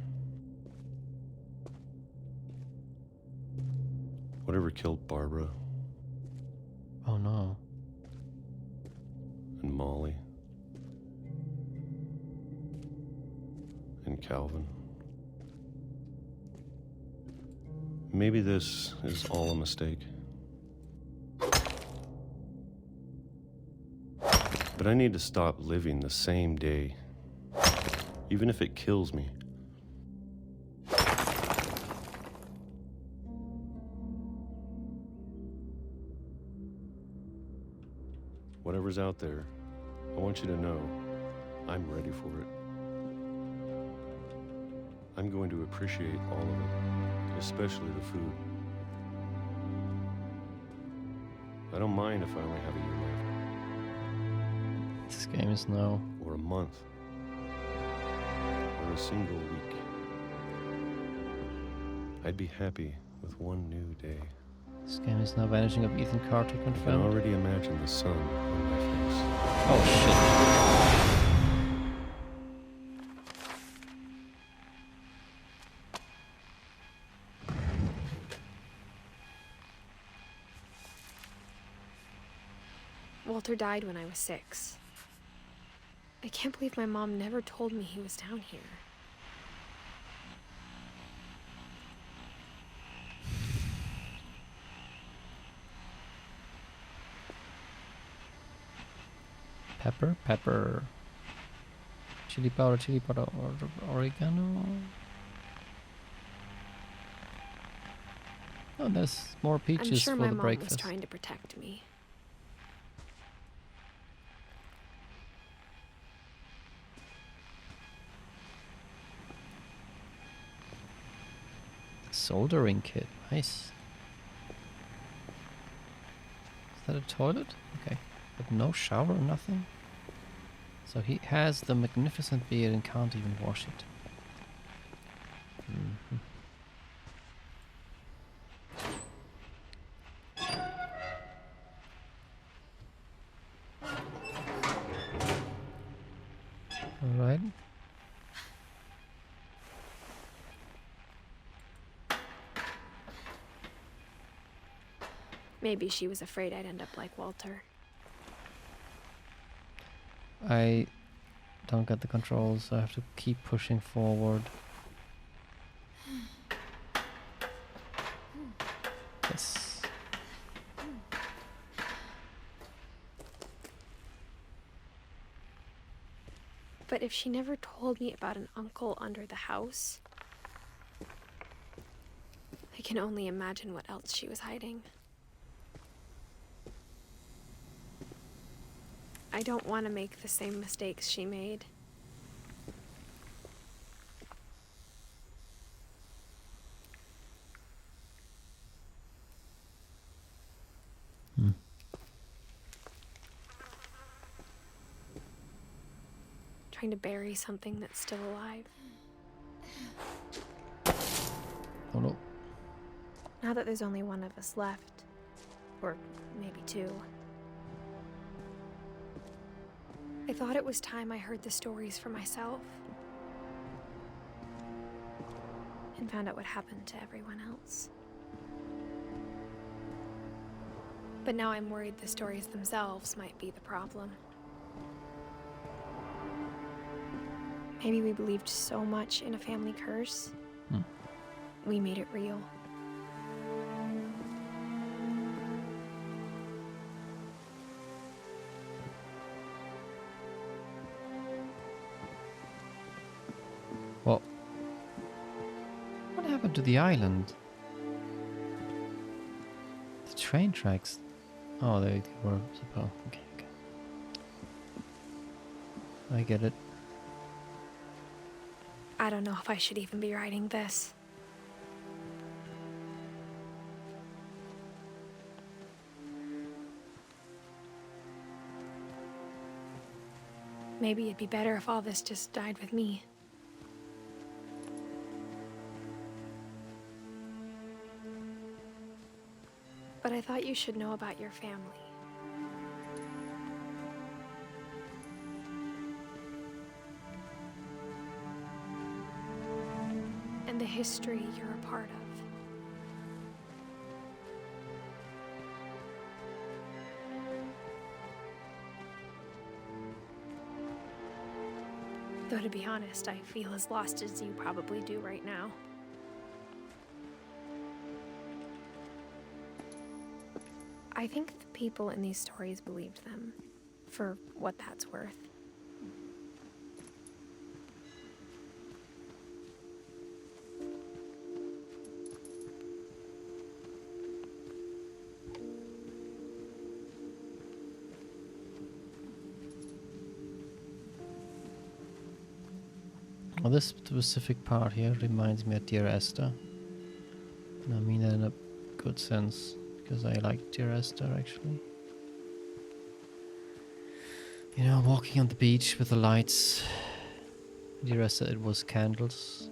Whatever killed Barbara Oh no. and Molly and Calvin. Maybe this is all a mistake. But I need to stop living the same day, even if it kills me. Whatever's out there, I want you to know I'm ready for it. I'm going to appreciate all of it, especially the food. I don't mind if I only have a year left. This game is now. Or a month. Or a single week. I'd be happy with one new day. This game is now vanishing of Ethan Carter I can confirmed. already imagine the sun on my face. Oh shit. Walter died when I was 6. I can't believe my mom never told me he was down here. Pepper. Chili powder, or oregano. Oh, there's more I'm peaches sure for my the mom breakfast. was trying to protect me. Soldering kit, nice. Is that a toilet? Okay, but no shower or nothing. So he has the magnificent beard and can't even wash it. Mhm. All right. Maybe she was afraid I'd end up like Walter. I don't get the controls, so I have to keep pushing forward. Yes. But if she never told me about an uncle under the house, I can only imagine what else she was hiding. I don't want to make the same mistakes she made. Trying to bury something that's still alive. Oh no. Now that there's only one of us left, or maybe 2, I thought it was time I heard the stories for myself and found out what happened to everyone else. But now I'm worried the stories themselves might be the problem. Maybe we believed so much in a family curse, we made it real. Well, what happened to the island? The train tracks. Oh, they were. Oh, okay. I get it. I don't know if I should even be writing this. Maybe it'd be better if all this just died with me. But I thought you should know about your family. And the history you're a part of. Though to be honest, I feel as lost as you probably do right now. I think the people in these stories believed them, for what that's worth. Well, this specific part here reminds me of Dear Esther. And I mean that in a good sense, because I like Dear Esther actually. You know, walking on the beach with the lights. Dear Esther, it was candles.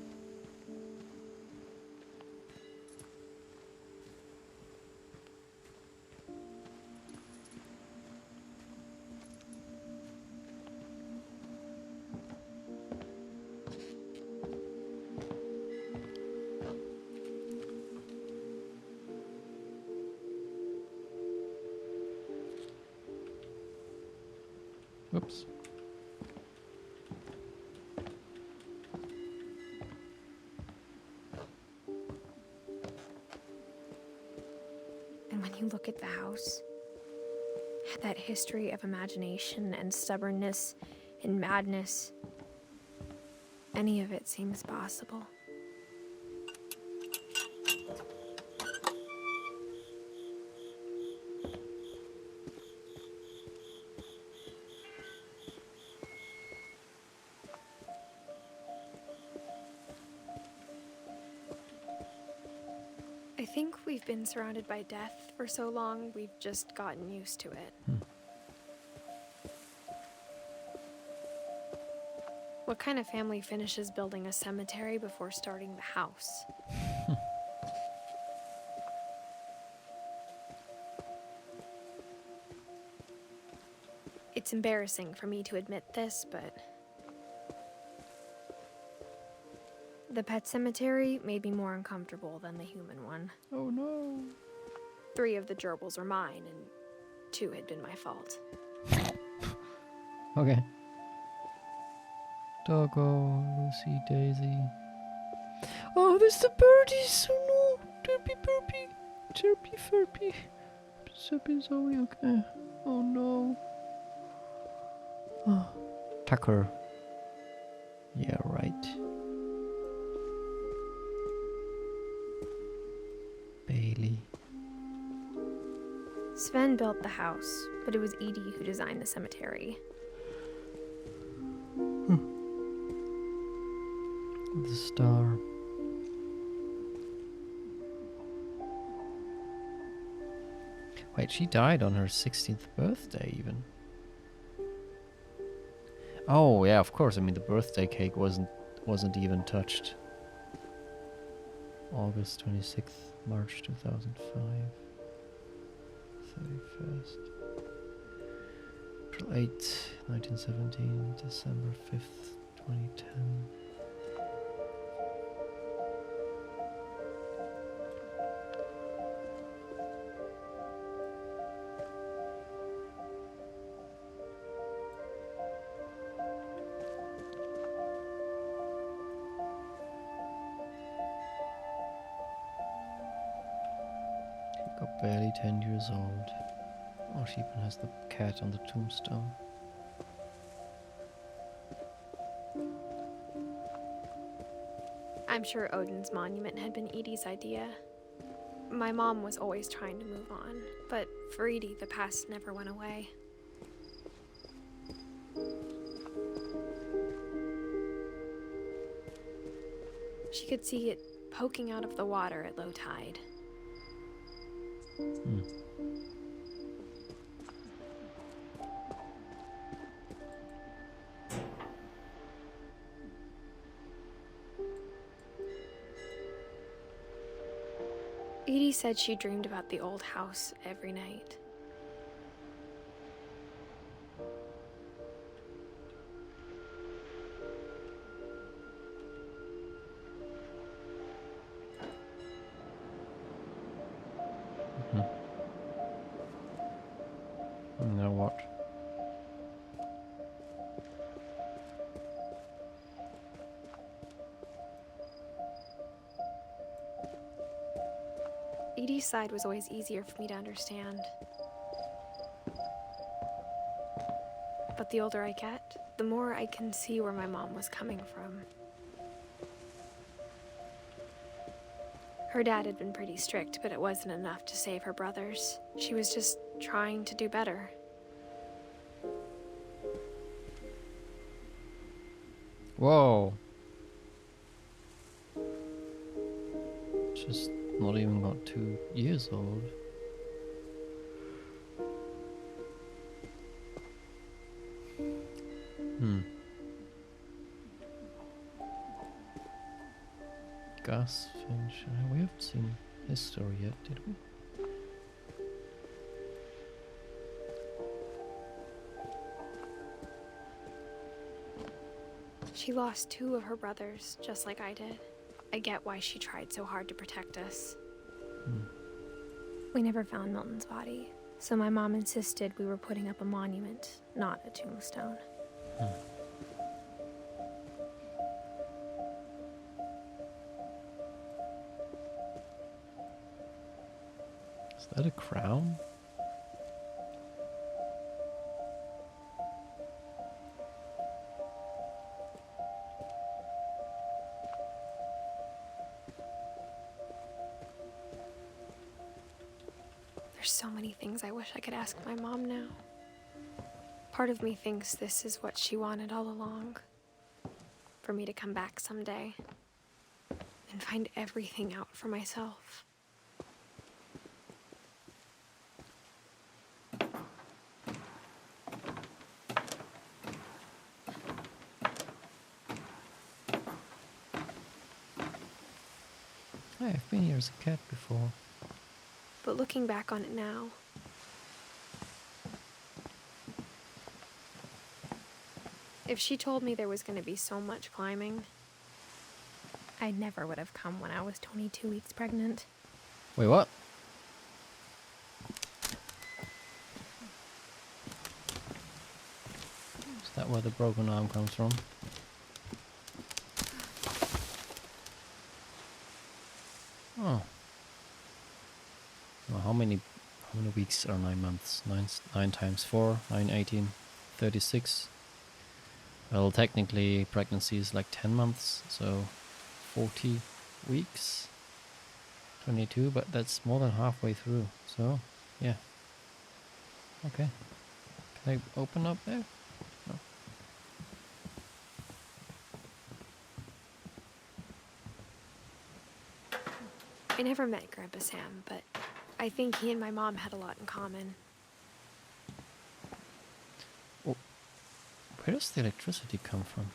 Whoops. And when you look at the house, that history of imagination and stubbornness and madness, any of it seems possible. I think we've been surrounded by death for so long, we've just gotten used to it. What kind of family finishes building a cemetery before starting the house? It's embarrassing for me to admit this, but the pet cemetery made me more uncomfortable than the human one. Oh no. 3 of the gerbils are mine, and 2 had been my fault. Okay. Doggo, Lucy, Daisy. Oh, there's the birdies! Oh no! Derpy burpy! Chirpy furpy! Sippy Zoe, okay. Oh no. Oh. Tucker. Yeah, right. Bailey. Sven built the house, but it was Edie who designed the cemetery. The star. Wait, she died on her 16th birthday even. Oh yeah, of course. I mean, the birthday cake wasn't even touched. August 26th, March 2005. 31st. April 8th, 1917, December 5th, 2010. Got barely 10 years old. Oh, she even has the cat on the tombstone. I'm sure Odin's monument had been Edie's idea. My mom was always trying to move on, but for Edie, the past never went away. She could see it poking out of the water at low tide. Edie said she dreamed about the old house every night. Now what? Edie's side was always easier for me to understand. But the older I get, the more I can see where my mom was coming from. Her dad had been pretty strict, but it wasn't enough to save her brothers. She was just trying to do better. Whoa. Just not even got 2 years old. Gus Finch. We haven't seen his story yet, did we? She lost 2 of her brothers, just like I did. I get why she tried so hard to protect us. We never found Milton's body, so my mom insisted we were putting up a monument, not a tombstone. Is that a crown? There's so many things I wish I could ask my mom now. Part of me thinks this is what she wanted all along. For me to come back someday and find everything out for myself. Hey, I've been here as a cat before. But looking back on it now, if she told me there was going to be so much climbing, I never would have come when I was 22 weeks pregnant. Wait, what? Is that where the broken arm comes from? Oh. Well, how many weeks are 9 months? 9 times 4, 9, 18, 36. Well, technically pregnancy is like 10 months, so 40 weeks. 22, but that's more than halfway through, so yeah. Okay. Can I open up there? No. I never met Grandpa Sam, but I think he and my mom had a lot in common. Oh, where does the electricity come from?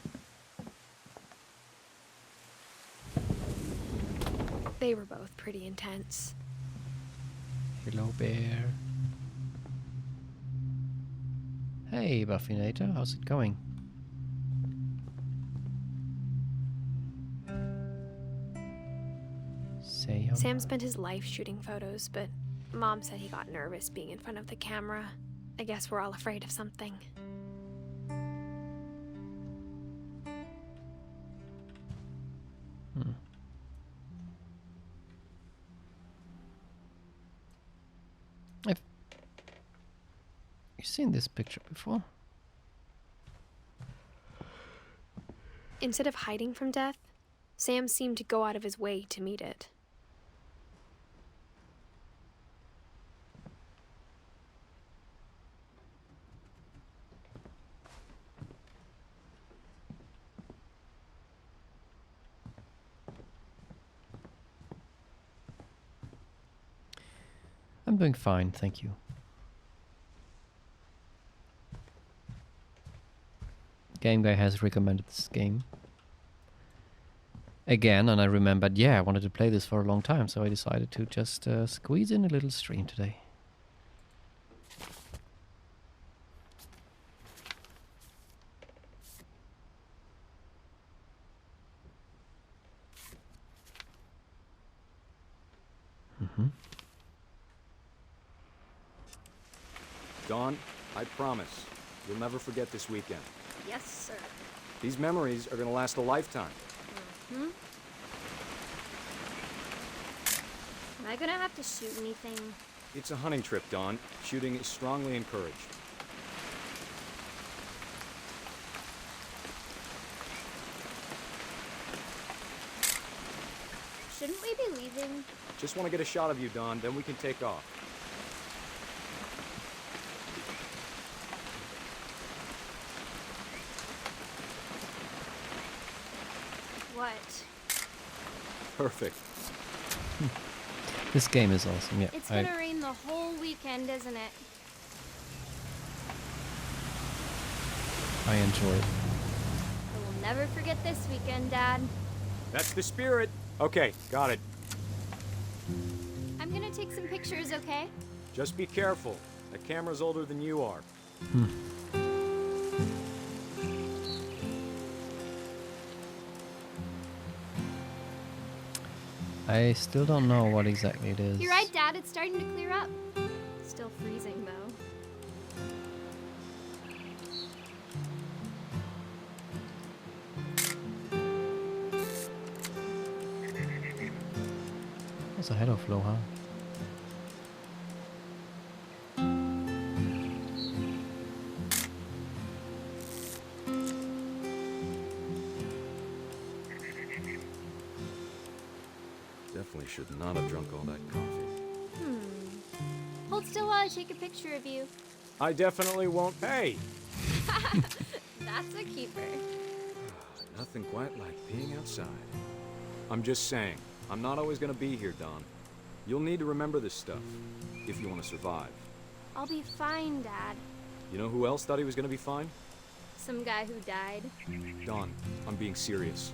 They were both pretty intense. Hello, bear. Hey, Buffinator, how's it going? Sam spent his life shooting photos, but Mom said he got nervous being in front of the camera. I guess we're all afraid of something. Have you seen this picture before? Instead of hiding from death, Sam seemed to go out of his way to meet it. I'm doing fine, thank you. Game Guy has recommended this game again, and I remembered, yeah, I wanted to play this for a long time, so I decided to just squeeze in a little stream today. Dawn, I promise, you'll never forget this weekend. Yes, sir. These memories are gonna last a lifetime. Am I gonna have to shoot anything? It's a hunting trip, Dawn. Shooting is strongly encouraged. Shouldn't we be leaving? Just want to get a shot of you, Dawn, then we can take off. What? Perfect. This game is awesome, yeah. It's gonna rain the whole weekend, isn't it? I enjoy it. I will never forget this weekend, Dad. That's the spirit. Okay, got it. I'm gonna take some pictures, okay? Just be careful. That camera's older than you are. I still don't know what exactly it is. You're right, Dad. It's starting to clear up. Still freezing, though. It's ahead of flow, huh? Definitely should not have drunk all that coffee. Hold still while I take a picture of you. I definitely won't pay. That's a keeper. Nothing quite like being outside. I'm just saying, I'm not always gonna be here, Don. You'll need to remember this stuff, if you want to survive. I'll be fine, Dad. You know who else thought he was gonna be fine? Some guy who died. Don, I'm being serious.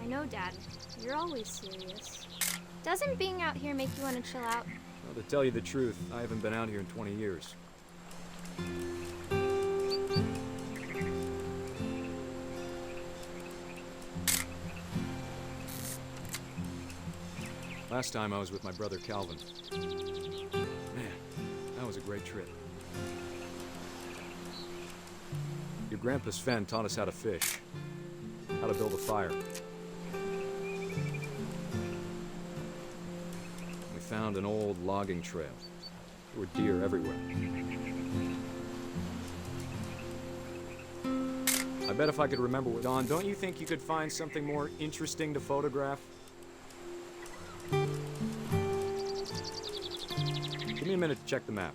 I know, Dad. You're always serious. Doesn't being out here make you want to chill out? Well, to tell you the truth, I haven't been out here in 20 years. Last time I was with my brother Calvin. Man, that was a great trip. Your grandpa Sven taught us how to fish, how to build a fire. We found an old logging trail. There were deer everywhere. I bet if I could remember what... Don, don't you think you could find something more interesting to photograph? Give me a minute to check the map.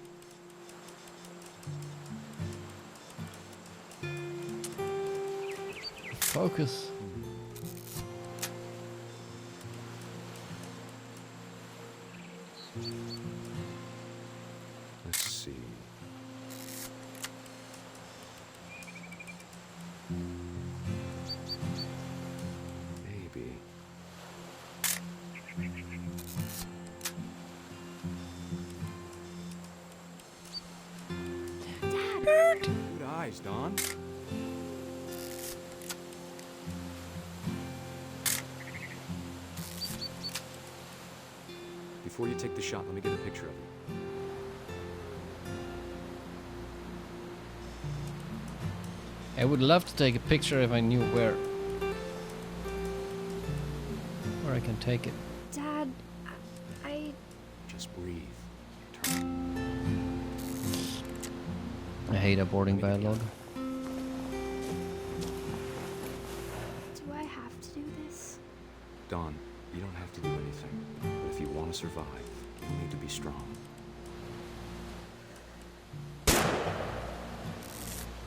Focus. Let's see. Maybe. Good eyes, Don. Before you take the shot, let me get a picture of you. I would love to take a picture if I knew where I can take it. Dad, I... Just breathe. I hate aborting by log. Do I have to do this? Don, you don't have to do anything. But if you want to survive, you need to be strong.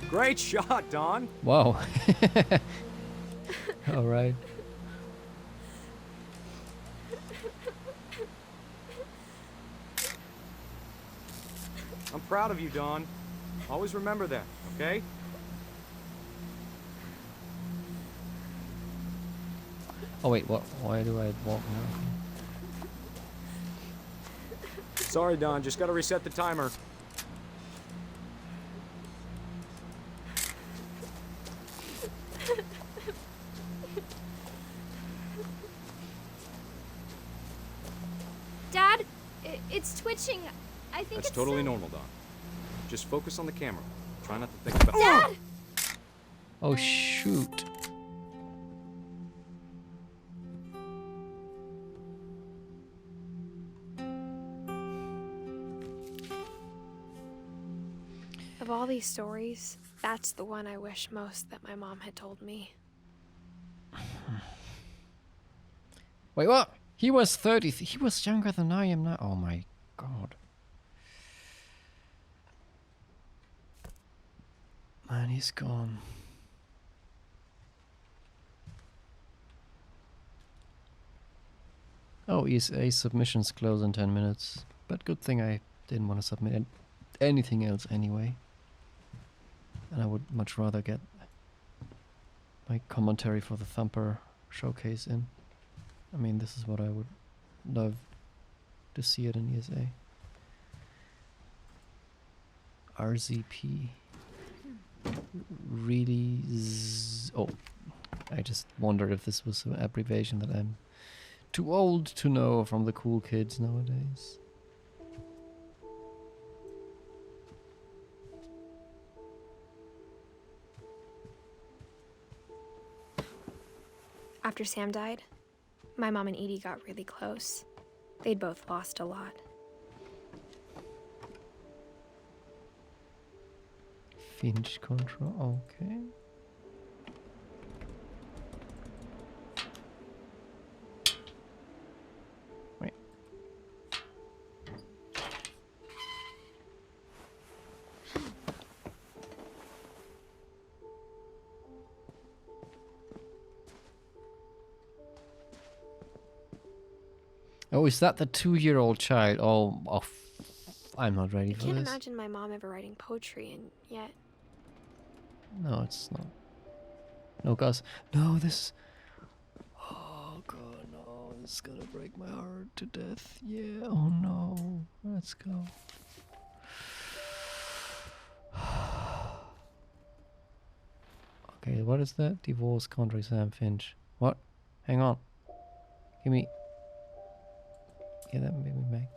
Great shot, Don! Wow. All right. I'm proud of you, Don. Always remember that, okay? Oh wait, what? Why do I walk now? Sorry, Don. Just gotta reset the timer. Dad, it's twitching. I think That's it's totally normal, Don. Just focus on the camera. Try not to think about... Dad! Oh shoot. Of all these stories, that's the one I wish most that my mom had told me. Wait, what? He was 30. He was younger than I am now. Oh my god. Man, he's gone. Oh, ESA submissions close in 10 minutes. But good thing I didn't want to submit anything else anyway. And I would much rather get my commentary for the Thumper showcase in. I mean, this is what I would love to see it in ESA. RZP. Really? Oh, I just wondered if this was an abbreviation that I'm too old to know from the cool kids nowadays. After Sam died, my mom and Edie got really close. They'd both lost a lot. Finch control, okay. Wait. Oh, is that the 2-year-old child? Oh, I'm not ready I for can't this. imagine my mom ever writing poetry, and yet... No, it's not. No, Gus. No, this... Oh, God, no. This is gonna break my heart to death. Yeah, oh no. Let's go. Okay, what is that? Divorce contract, Sam Finch. What? Hang on. Give me... Yeah, that made me back.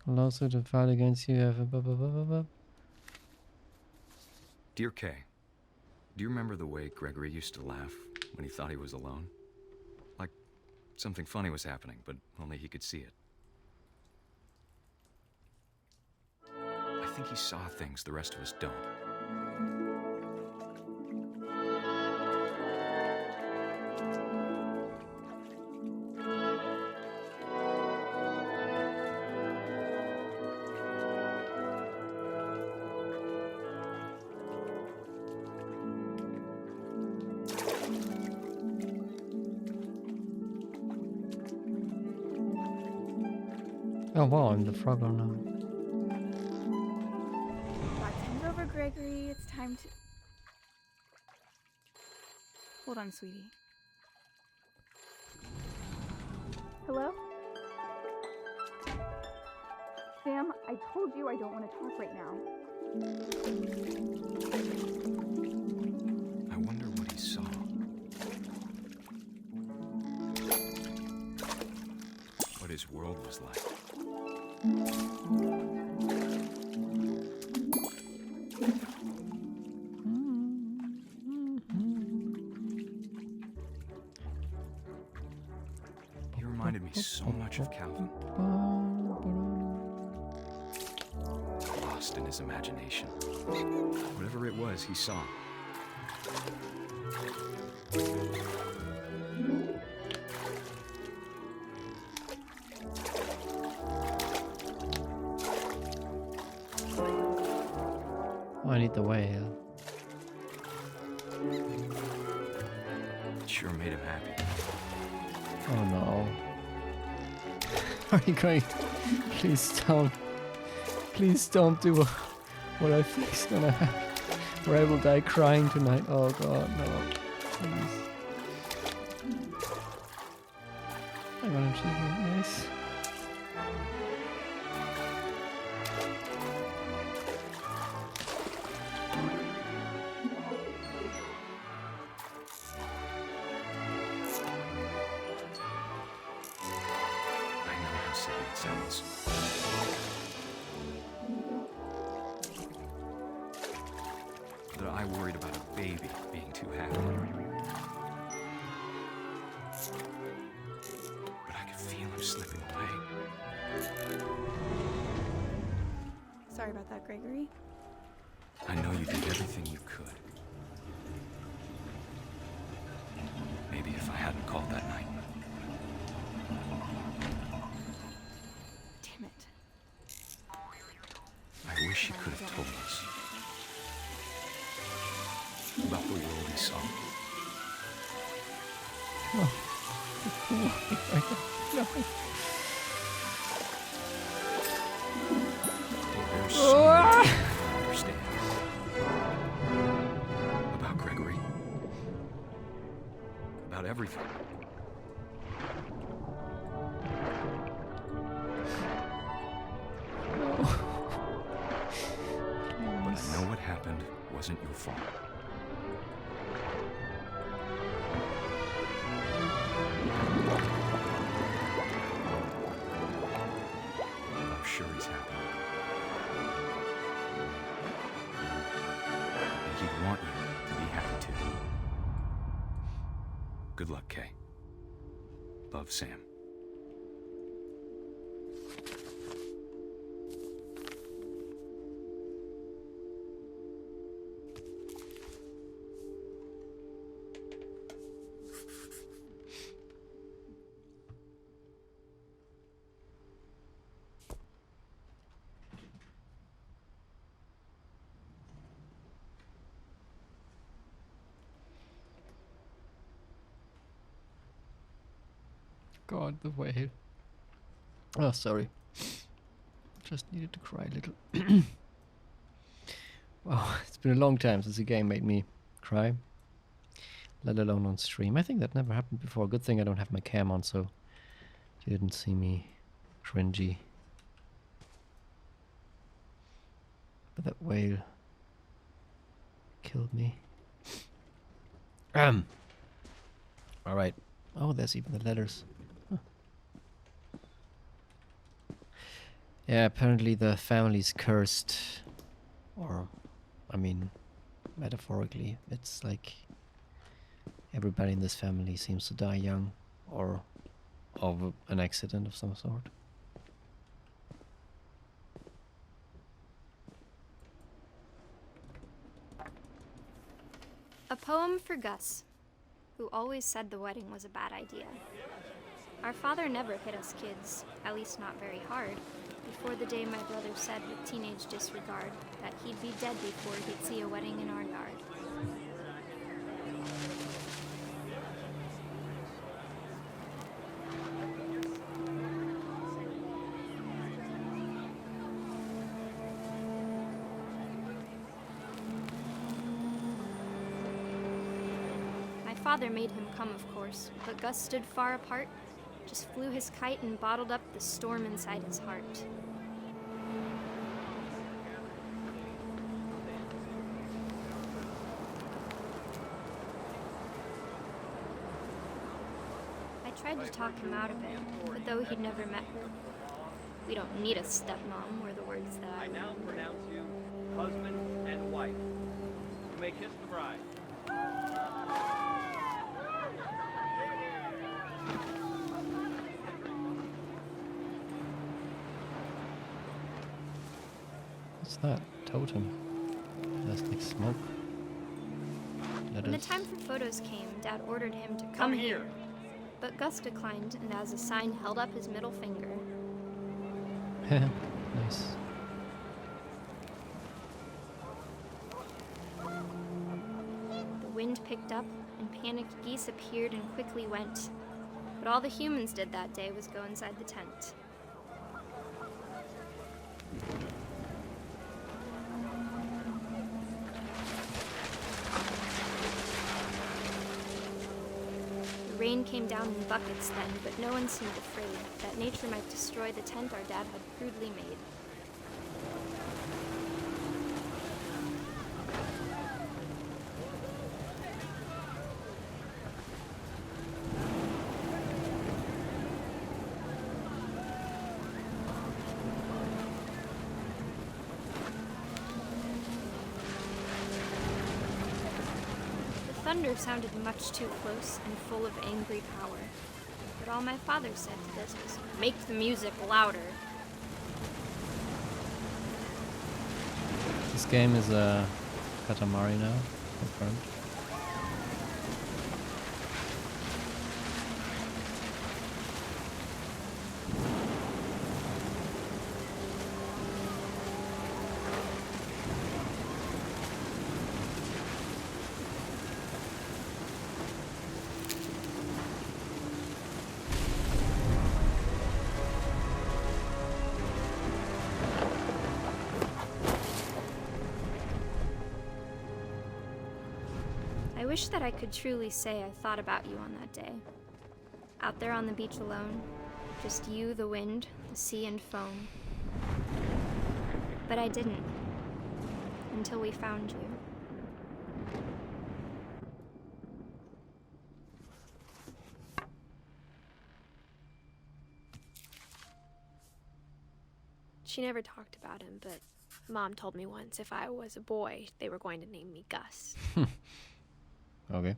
Lawsuit to file against you have a blah, blah, blah, blah, blah. Dear Kay, do you remember the way Gregory used to laugh when he thought he was alone? Like something funny was happening, but only he could see it. I think he saw things the rest of us don't. Oh wow, I'm the Frogger now. Time's over, Gregory. It's time to... Hold on, sweetie. Hello? Sam, I told you I don't want to talk right now. I wonder what he saw. What his world was like. He reminded me so much of Calvin. Lost in his imagination. Whatever it was, he saw. Oh, I need the way, yeah. It sure made him happy. Oh no. Are you going? Please don't. Please don't do what I think is gonna happen. Or I will die crying tonight. Oh god, no. Please. I got an achievement, nice. Sounds. That I worried about a baby being too happy. But I could feel him slipping away. Sorry about that, Gregory. I know you did everything you could. Maybe if I hadn't called that night. Damn it. I wish you could have told us about the world we saw. Oh. everything. But I know what happened wasn't your fault. I'm sure he's happy. And he'd want you to be happy too. Good luck, Kay. Love, Sam. God, the whale. Oh, sorry. Just needed to cry a little. Wow, it's been a long time since the game made me cry. Let alone on stream. I think that never happened before. Good thing I don't have my cam on, so you didn't see me cringy. But that whale killed me. Alright. Oh, there's even the letters. Huh. Yeah, apparently the family's cursed. Or, I mean, metaphorically. It's like everybody in this family seems to die young. Or of an accident of some sort. A poem for Gus, who always said the wedding was a bad idea. Our father never hit us kids, at least not very hard, before the day my brother said with teenage disregard that he'd be dead before he'd see a wedding in our yard. Father made him come, of course, but Gus stood far apart, just flew his kite and bottled up the storm inside his heart. I tried to talk him out of it, but though he'd never met her. We don't need a stepmom, were the words that I now pronounce you husband and wife. You may kiss the bride. What's that? Totem. That's like smoke. When the time for photos came, Dad ordered him to come here. But Gus declined and as a sign held up his middle finger. Nice. The wind picked up and panicked geese appeared and quickly went. But all the humans did that day was go inside the tent. Rain came down in buckets then, but no one seemed afraid that nature might destroy the tent our dad had crudely made. Thunder sounded much too close and full of angry power. But all my father said to this was, "Make the music louder." This game is a Katamari now, confirmed. I wish that I could truly say I thought about you on that day. Out there on the beach alone, just you, the wind, the sea, and foam. But I didn't, until we found you. She never talked about him, but Mom told me once if I was a boy, they were going to name me Gus. Okay.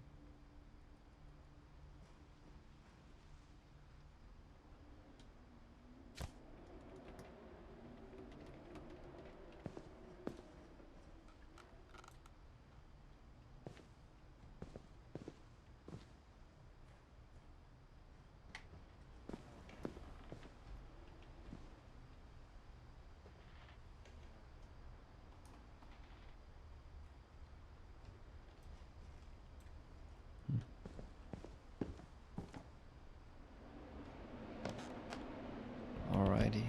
Alrighty.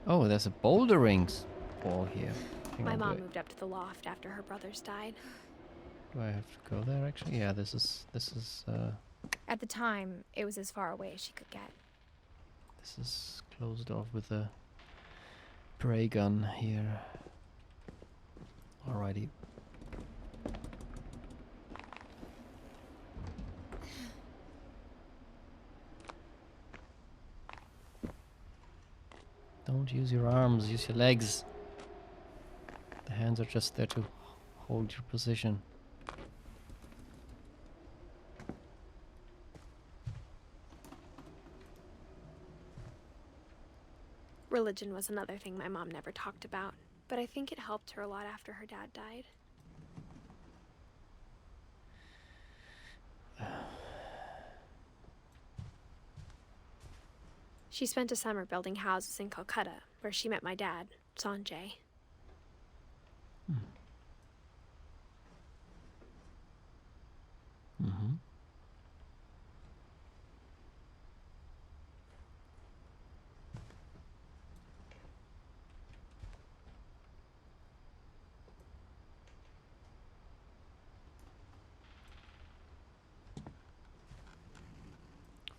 Oh, there's a boulder rings wall here. Hang My on, mom moved up to the loft after her brothers died. do I have to go there actually? Yeah, this is At the time, it was as far away as she could get. this is closed off with a spray gun here. Alrighty. Don't use your arms, use your legs. The hands are just there to hold your position. Religion was another thing my mom never talked about, but I think it helped her a lot after her dad died. She spent a summer building houses in Calcutta, where she met my dad, Sanjay. Mm-hmm.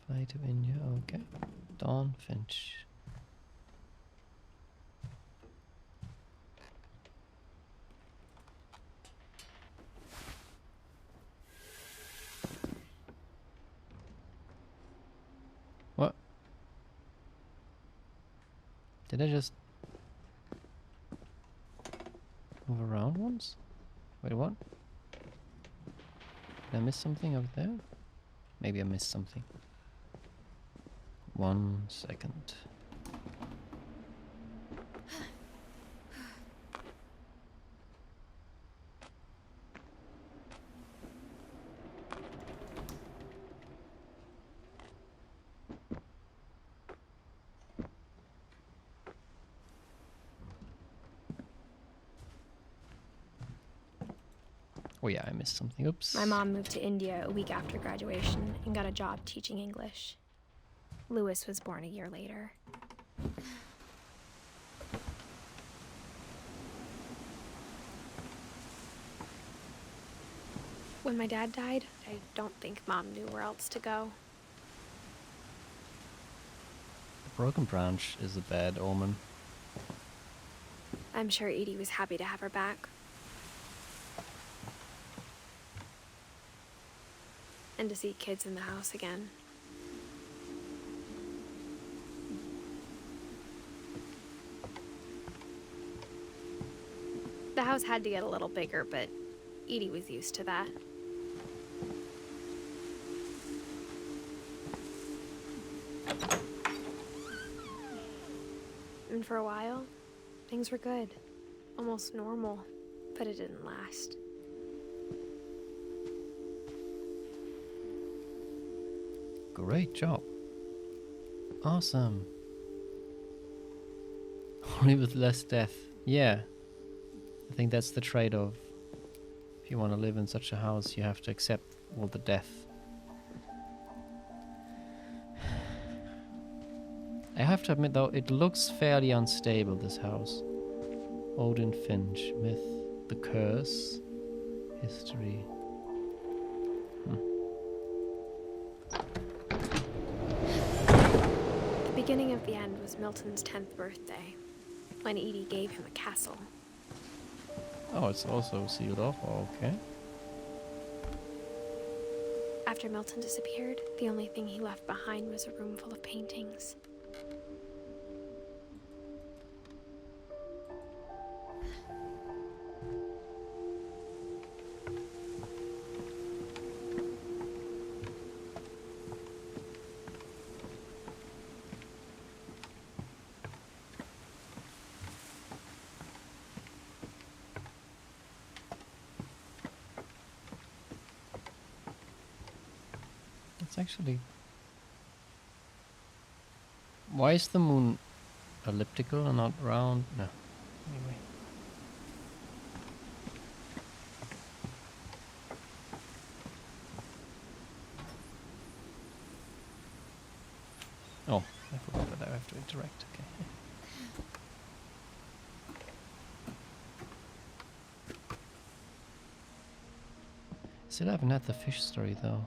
Fly to India, okay. Dawn Finch. What? Did I just move around once? Wait, what? Did I miss something over there? Maybe I missed something. 1 second. Oh yeah, I missed something. Oops. My mom moved to India a week after graduation and got a job teaching English. Louis was born a year later. When my dad died, I don't think Mom knew where else to go. The broken branch is a bad omen. I'm sure Edie was happy to have her back. And to see kids in the house again. The house had to get a little bigger, but Edie was used to that. And for a while, things were good. Almost normal, but it didn't last. Great job. Awesome. Only with less death. Yeah. I think that's the trade-off. If you want to live in such a house, you have to accept all the death. I have to admit though, it looks fairly unstable, this house. Odin Finch, myth, the curse, history. beginning of the end was Milton's 10th birthday, when Edie gave him a castle. Oh, it's also sealed off. Okay. After Milton disappeared, the only thing he left behind was a room full of paintings. It's actually... Why is the moon elliptical and not round? No. Anyway. Oh, I forgot that I have to interact. Okay. Still haven't had the fish story though.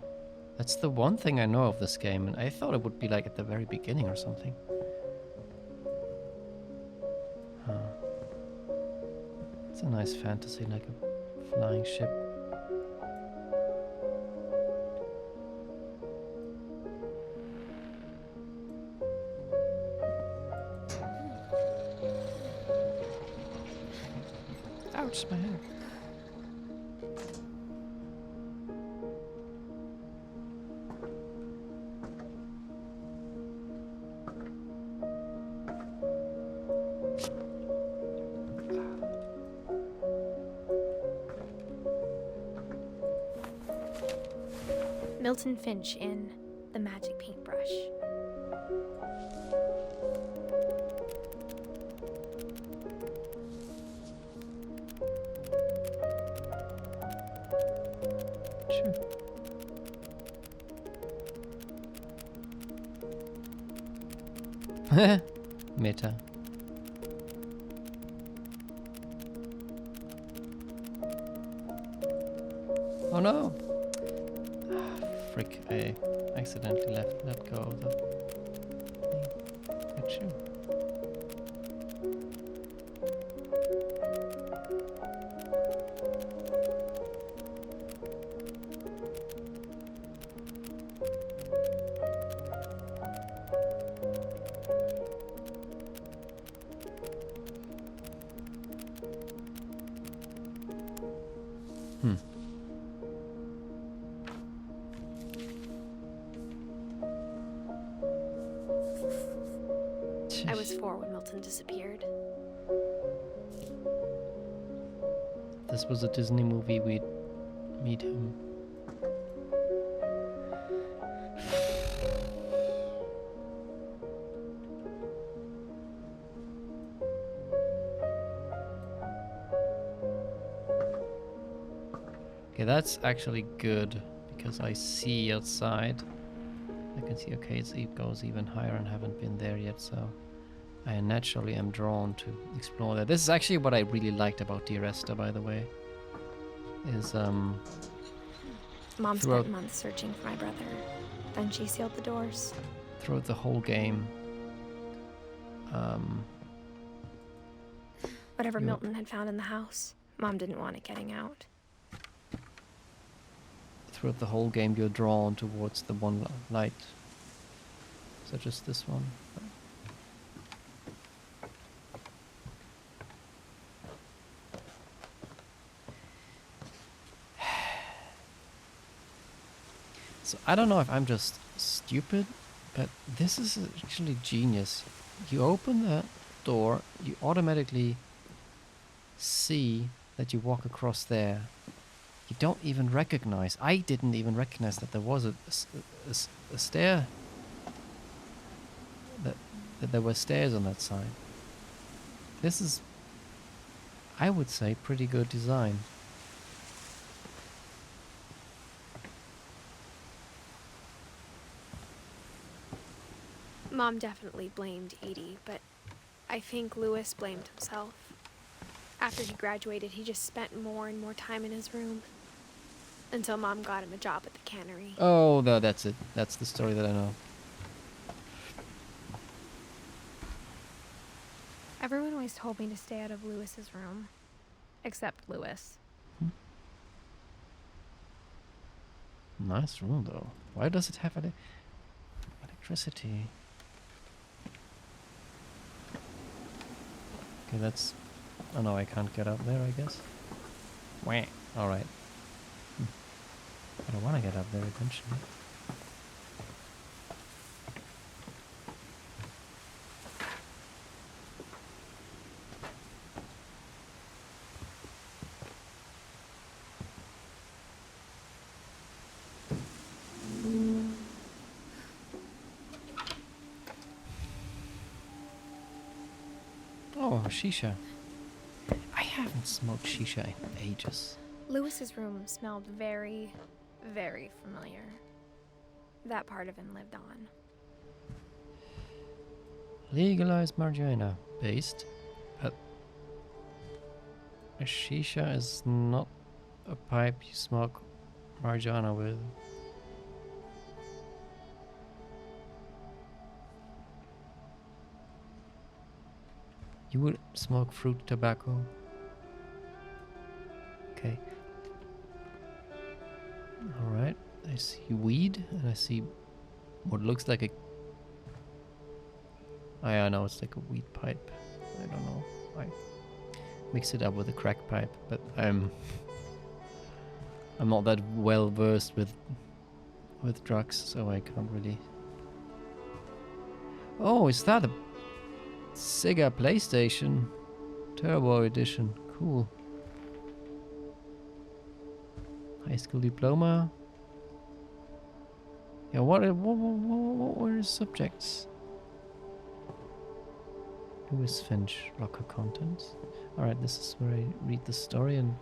That's the one thing I know of this game, and I thought it would be like at the very beginning or something. Huh. It's a nice fantasy, like a flying ship. Ouch, my hair. Milton Finch in The Magic Paintbrush. Sure. Meta. Oh no! Frick, I accidentally let go of the thing. Good shoe. I was 4 when Milton disappeared. This was a Disney movie, we'd meet him. Okay, that's actually good because I see outside. I can see, okay, it goes even higher and haven't been there yet, so I naturally am drawn to explore that. This is actually what I really liked about Dear Esther, by the way. Is Mom spent months searching for my brother. Then she sealed the doors. Throughout the whole game, whatever Milton had found in the house, Mom didn't want it getting out. Throughout the whole game, you're drawn towards the one light, such as this one. So I don't know if I'm just stupid, but this is actually genius. You open the door, you automatically see that you walk across there. You don't even recognize. I didn't even recognize that there was a stair. That there were stairs on that side. This is, I would say, pretty good design. Mom definitely blamed Edie, but I think Lewis blamed himself. After he graduated, he just spent more and more time in his room. Until Mom got him a job at the cannery. Oh, no, that's it. That's the story that I know. Everyone always told me to stay out of Lewis's room. Except Lewis. Nice room, though. Why does it have electricity? Okay, that's... Oh no, I can't get up there, I guess. Wah. Alright. I don't want to get up there eventually. Oh, shisha. I haven't smoked shisha in ages. Lewis's room smelled very, very familiar. That part of him lived on. Legalized marijuana based, but a shisha is not a pipe you smoke marijuana with. You would smoke fruit tobacco. Okay. Alright. I see weed and I see what looks like a... Oh yeah, no, it's like a weed pipe. I don't know. I mix it up with a crack pipe, but I'm not that well versed with drugs, so I can't really... Oh, is that a Sega PlayStation Turbo Edition? Cool. High school diploma. Yeah, what were the subjects? Lewis Finch, locker contents. Alright, this is where I read the story and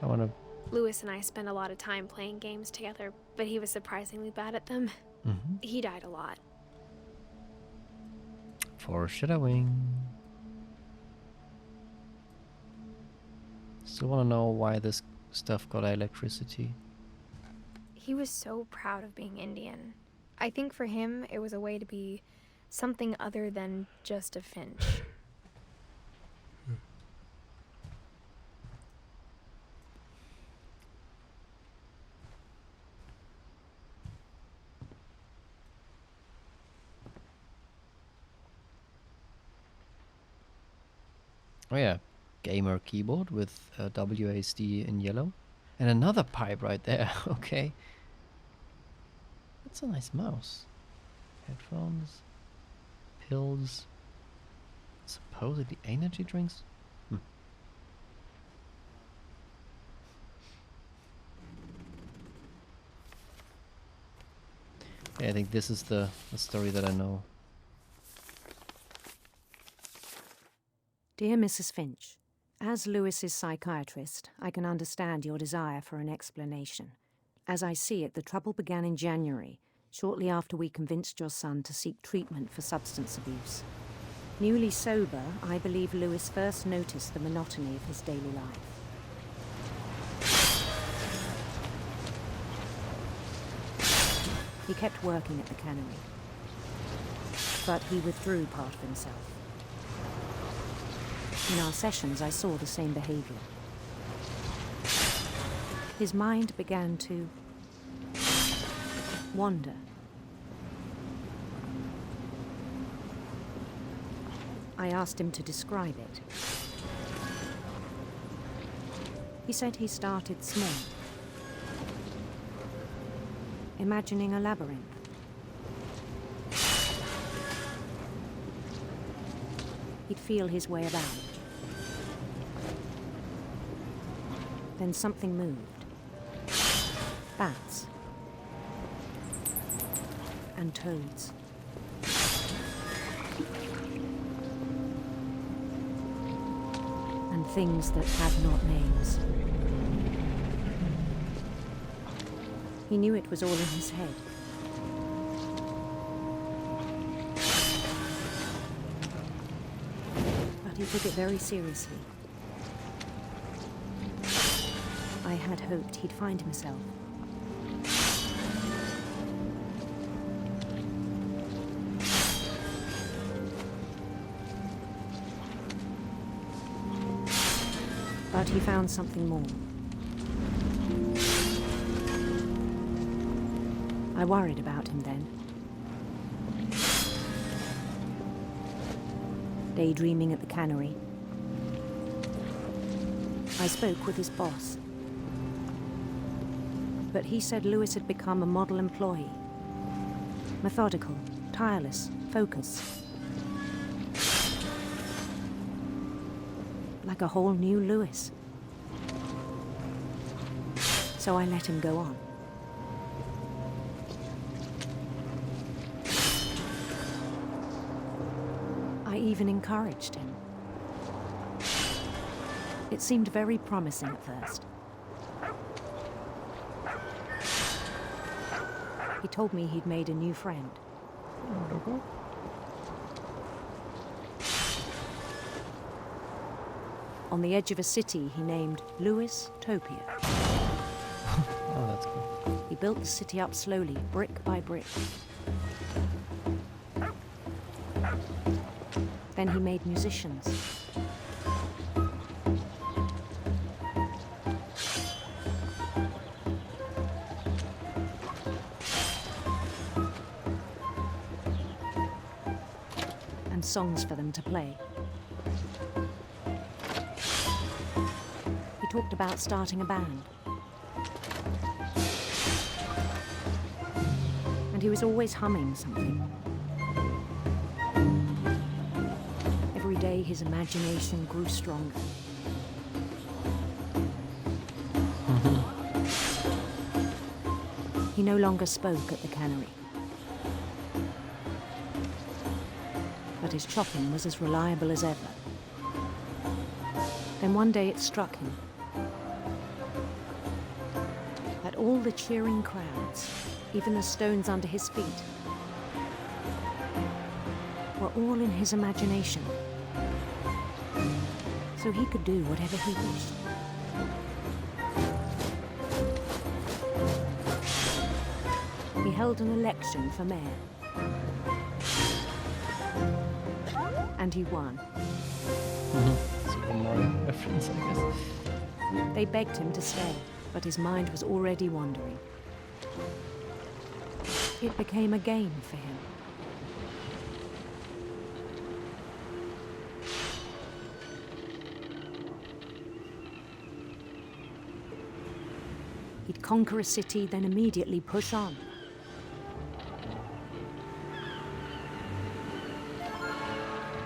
I want to... Lewis and I spent a lot of time playing games together, but he was surprisingly bad at them. He died a lot. Foreshadowing. Still want to know why this stuff got electricity. He was so proud of being Indian. I think for him, it was a way to be something other than just a Finch. Oh yeah, gamer keyboard with WASD in yellow. And another pipe right there, okay. That's a nice mouse. Headphones. Pills. Supposedly energy drinks? Yeah, I think this is the story that I know. Dear Mrs. Finch, as Lewis's psychiatrist, I can understand your desire for an explanation. As I see it, the trouble began in January, shortly after we convinced your son to seek treatment for substance abuse. Newly sober, I believe Lewis first noticed the monotony of his daily life. He kept working at the cannery, but he withdrew part of himself. In our sessions, I saw the same behavior. His mind began to wander. I asked him to describe it. He said he started small, imagining a labyrinth. He'd feel his way about. Then something moved. Bats. And toads. And things that had not names. He knew it was all in his head. But he took it very seriously. I had hoped he'd find himself. But he found something more. I worried about him then. Daydreaming at the cannery, I spoke with his boss. But he said Lewis had become a model employee. Methodical, tireless, focused. Like a whole new Lewis. So I let him go on. I even encouraged him. It seemed very promising at first. He told me he'd made a new friend. On the edge of a city he named Lewis Topia. Oh, that's cool. He built the city up slowly, brick by brick. Then he made musicians. And songs for them to play. He talked about starting a band. And he was always humming something. Every day his imagination grew stronger. He no longer spoke at the cannery. But his chopping was as reliable as ever. Then one day it struck him that all the cheering crowds, even the stones under his feet, were all in his imagination. So he could do whatever he wished. He held an election for mayor. And he won. Super Mario reference, I guess. They begged him to stay, but his mind was already wandering. It became a game for him. He'd conquer a city, then immediately push on.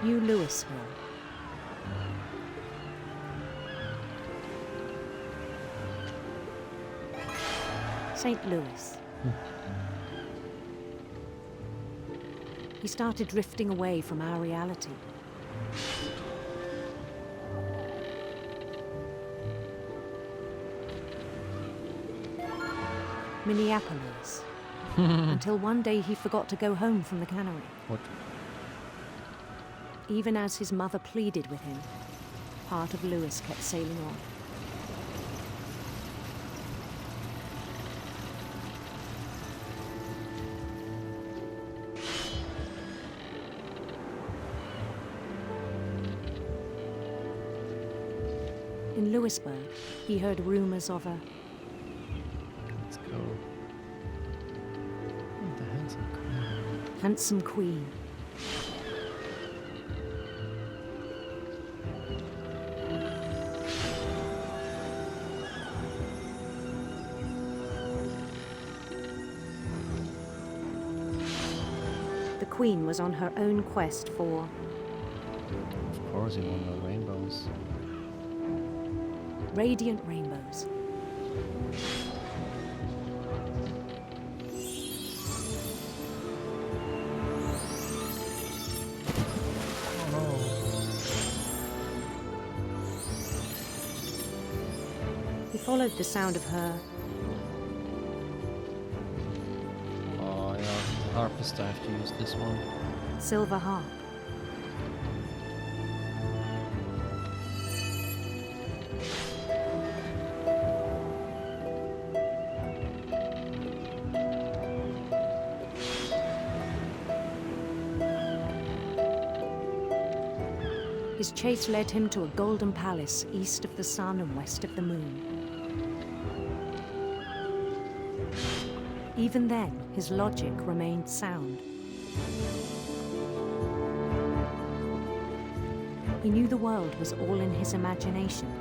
New Louisville. St. Louis. He started drifting away from our reality. Minneapolis. Until one day he forgot to go home from the cannery. What? Even as his mother pleaded with him, part of Lewis kept sailing on. In Lewisburg, he heard rumors of a... Let's go. Oh, the handsome queen. Handsome queen. The queen was on her own quest for... Of course, you want the rainbows. Radiant rainbows. Oh no. He followed the sound of her... Oh yeah, the harpist, I have to use this one. silver harp. His chase led him to a golden palace east of the sun and west of the moon. Even then, his logic remained sound. He knew the world was all in his imagination.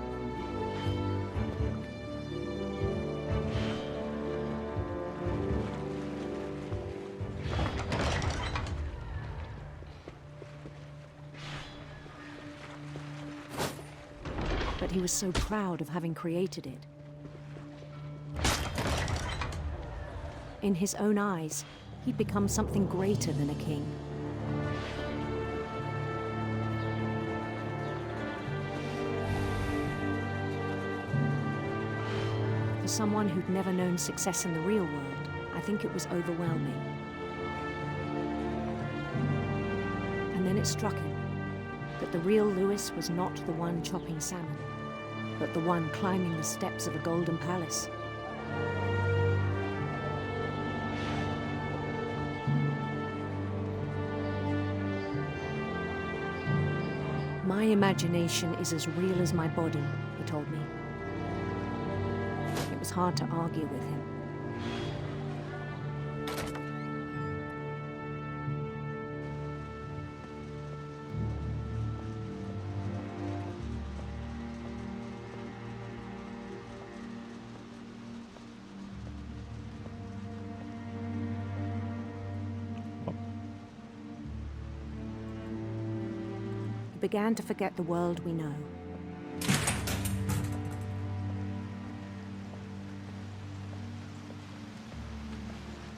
But he was so proud of having created it. In his own eyes, he'd become something greater than a king. For someone who'd never known success in the real world, I think it was overwhelming. And then it struck him that the real Lewis was not the one chopping salmon, but the one climbing the steps of a golden palace. My imagination is as real as my body, he told me. It was hard to argue with him. Began to forget the world we know.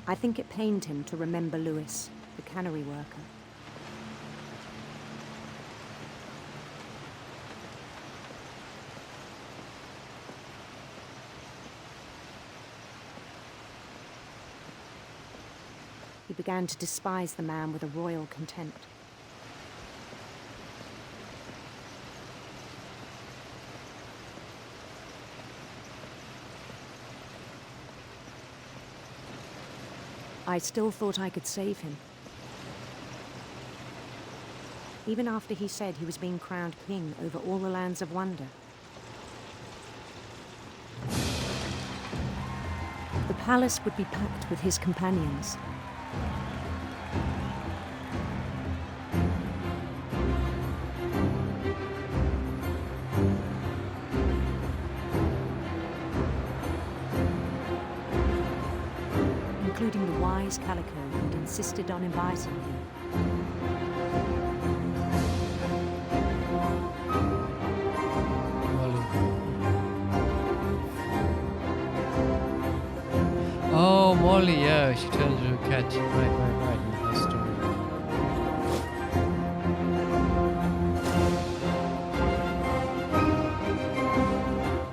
I think it pained him to remember Lewis, the cannery worker. He began to despise the man with a royal contempt. I still thought I could save him. Even after he said he was being crowned king over all the lands of wonder. The palace would be packed with his companions. Including the wise Calico who'd insisted on inviting him. Oh, Molly, yeah, she turned into a cat. Right, in her story.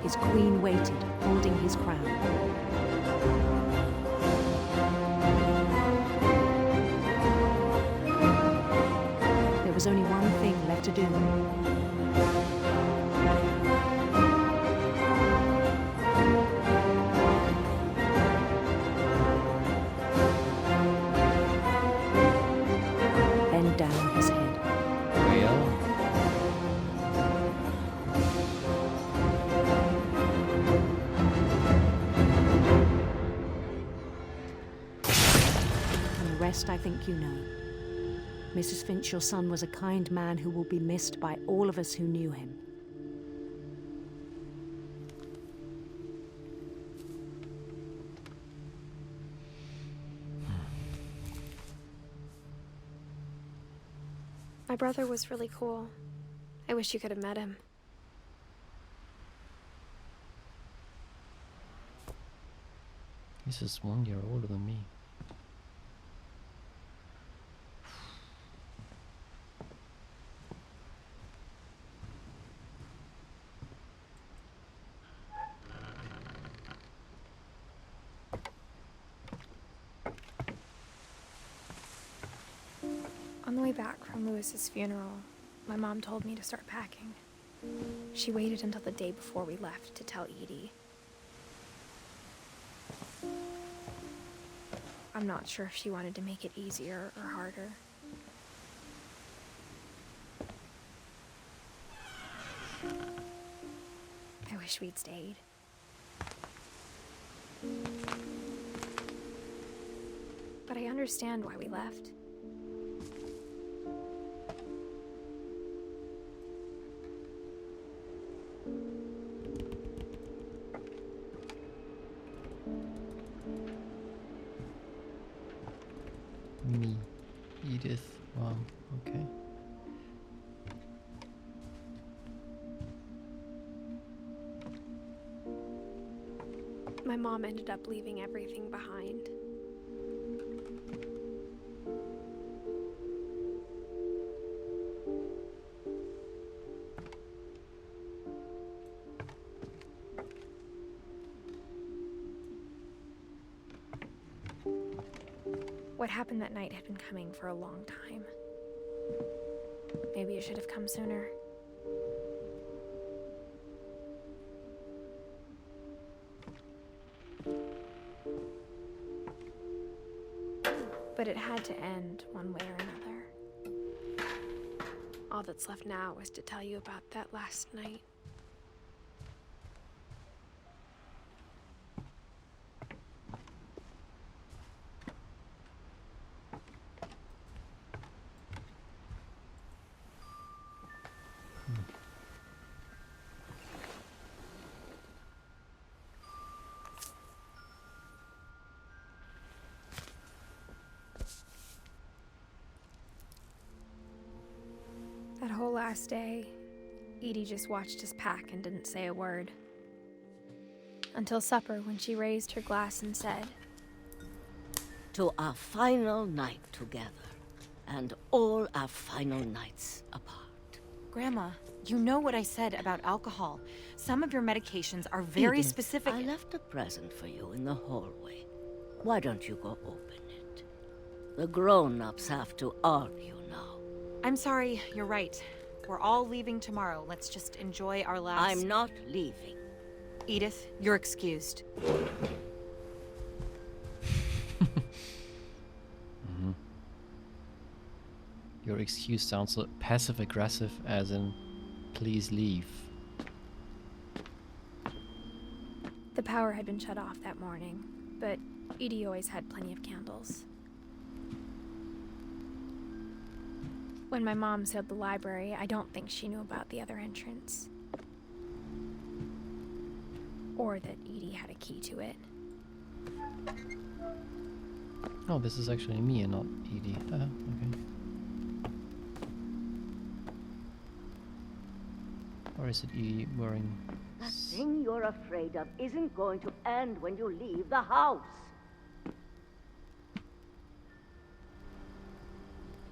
His queen waited, holding his crown. There was only one thing left to do. Bend down his head. Well. And the rest I think you know. Mrs. Finch, your son was a kind man who will be missed by all of us who knew him. My brother was really cool. I wish you could have met him. He's just 1 year older than me. On the way back from Lewis's funeral, my mom told me to start packing. She waited until the day before we left to tell Edie. I'm not sure if she wanted to make it easier or harder. wish we'd stayed. But I understand why we left. Me. Edith. Wow, okay. My mom ended up leaving everything behind. What happened that night had been coming for a long time. Maybe it should have come sooner. But it had to end one way or another. All that's left now is to tell you about that last night. That whole last day, Edie just watched us pack and didn't say a word. Until supper, when she raised her glass and said, "To our final night together, and all our final nights apart." Grandma, you know what I said about alcohol. Some of your medications are very Edith, specific. I left a present for you in the hallway. Why don't you go open it? The grown-ups have to argue now. I'm sorry, you're right. We're all leaving tomorrow. Let's just enjoy our last... I'm not leaving. Edith, you're excused. Your excuse sounds so passive-aggressive, as in, please leave. the power had been shut off that morning, but Edie always had plenty of candles. When my mom sealed the library, I don't think she knew about the other entrance. Or that Edie had a key to it. Oh, this is actually me and not Edie. Okay. Or is it Edie wearing... The thing you're afraid of isn't going to end when you leave the house.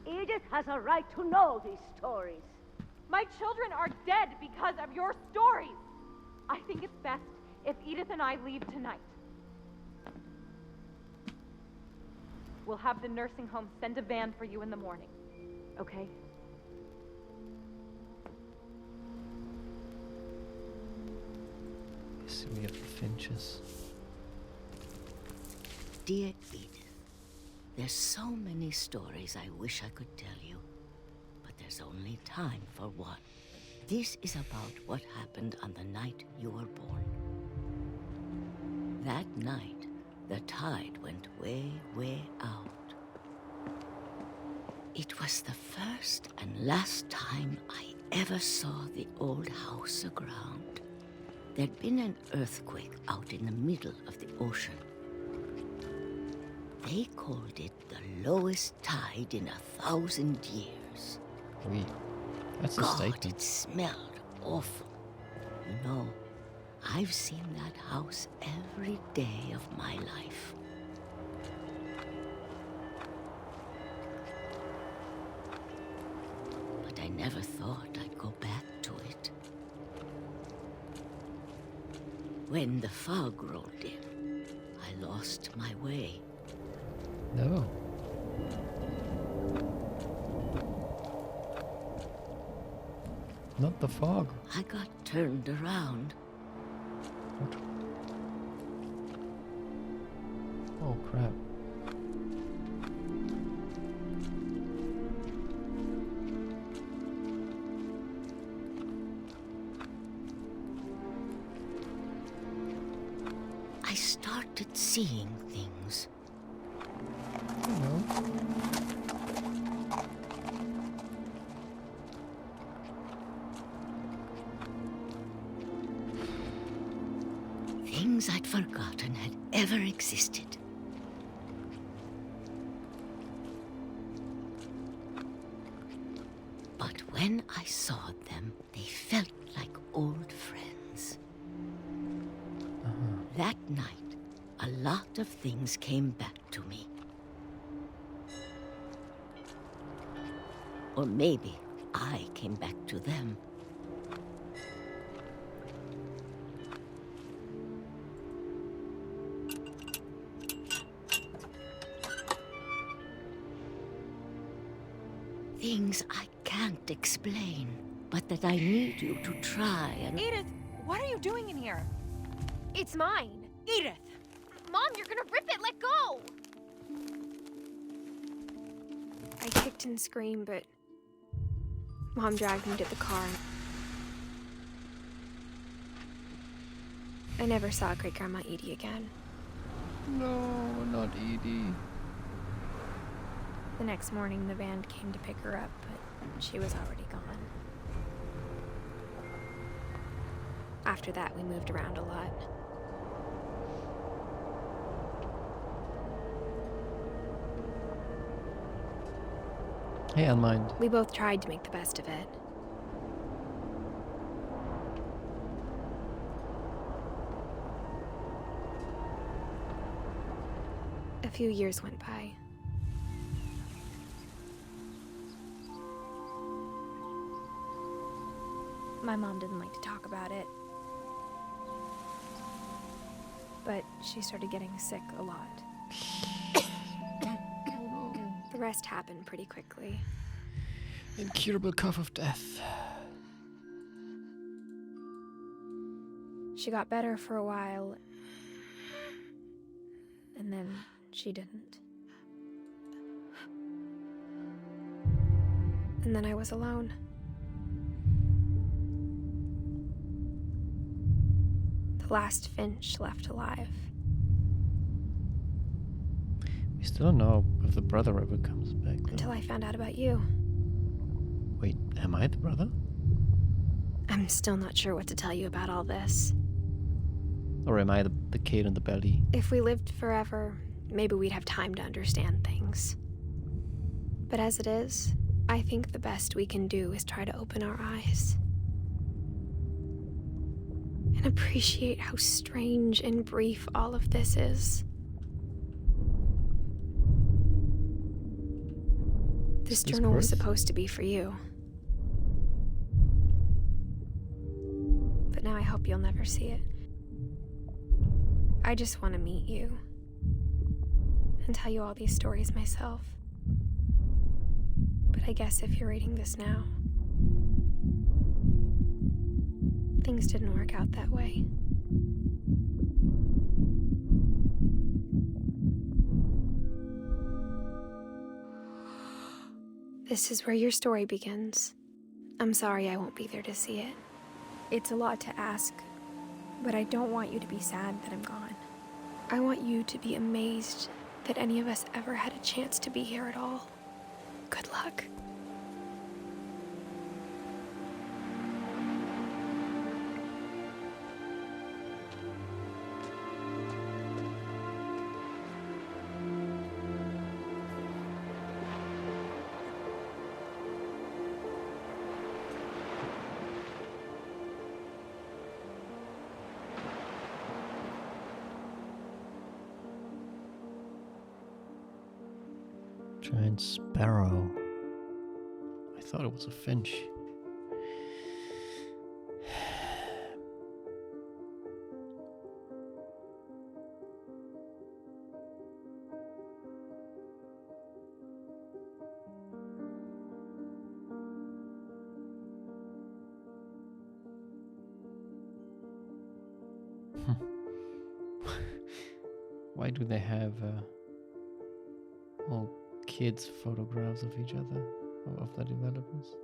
Edith has a right to know these stories. My children are dead because of your stories. I think it's best if Edith and I leave tonight. We'll have the nursing home send a van for you in the morning, okay? So we have the Finches. Dear Edith, there's so many stories I wish I could tell you, but there's only time for one. This is about what happened on the night you were born. That night, the tide went way, way out. It was the first and last time I ever saw the old house aground. There'd been an earthquake out in the middle of the ocean. They called it the lowest tide in 1,000 years. Oui. That's a God, statement. it smelled awful. You know, I've seen that house every day of my life. But I never thought I'd go back to it. When the fog rolled in, I lost my way. No. Not the fog. I got turned around. What? Oh crap. started seeing things. Things I'd forgotten had ever existed. But when I saw them, they felt like old friends. That night, a lot of things came back to me. Or maybe I came back to them. Things I can't explain, but that I need you to try and... Edith, what are you doing in here? It's mine. Edith! Mom, you're gonna rip it! Let go! I kicked and screamed, but Mom dragged me to the car. I never saw Great-Grandma Edie again. No, not Edie. The next morning, the band came to pick her up, but she was already gone. After that, we moved around a lot. Hey, Unmind. We both tried to make the best of it. A few years went by. My mom didn't like to talk about it. But she started getting sick a lot. The rest happened pretty quickly. Incurable cough of death. She got better for a while, and then she didn't. And then I was alone. The last Finch left alive. We still don't know if the brother ever comes back, though. Until I found out about you. Wait, am I the brother? I'm still not sure what to tell you about all this. Or am I the kid in the belly? If we lived forever, maybe we'd have time to understand things. But as it is, I think the best we can do is try to open our eyes. And appreciate how strange and brief all of this is. This journal was supposed to be for you. But now I hope you'll never see it. I just want to meet you. And tell you all these stories myself. But I guess if you're reading this now, things didn't work out that way. This is where your story begins. I'm sorry I won't be there to see it. It's a lot to ask, but I don't want you to be sad that I'm gone. I want you to be amazed that any of us ever had a chance to be here at all. Good luck. Giant sparrow. I thought it was a finch. Why do they have all kids' photographs of each other, of the developers?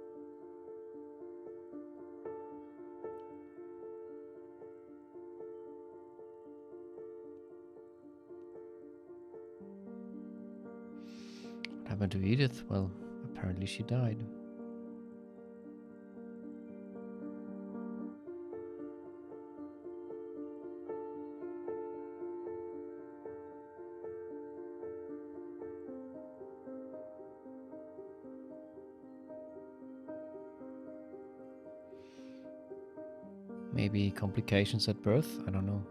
happened to Edith? Well, apparently she died. Maybe complications at birth? I don't know.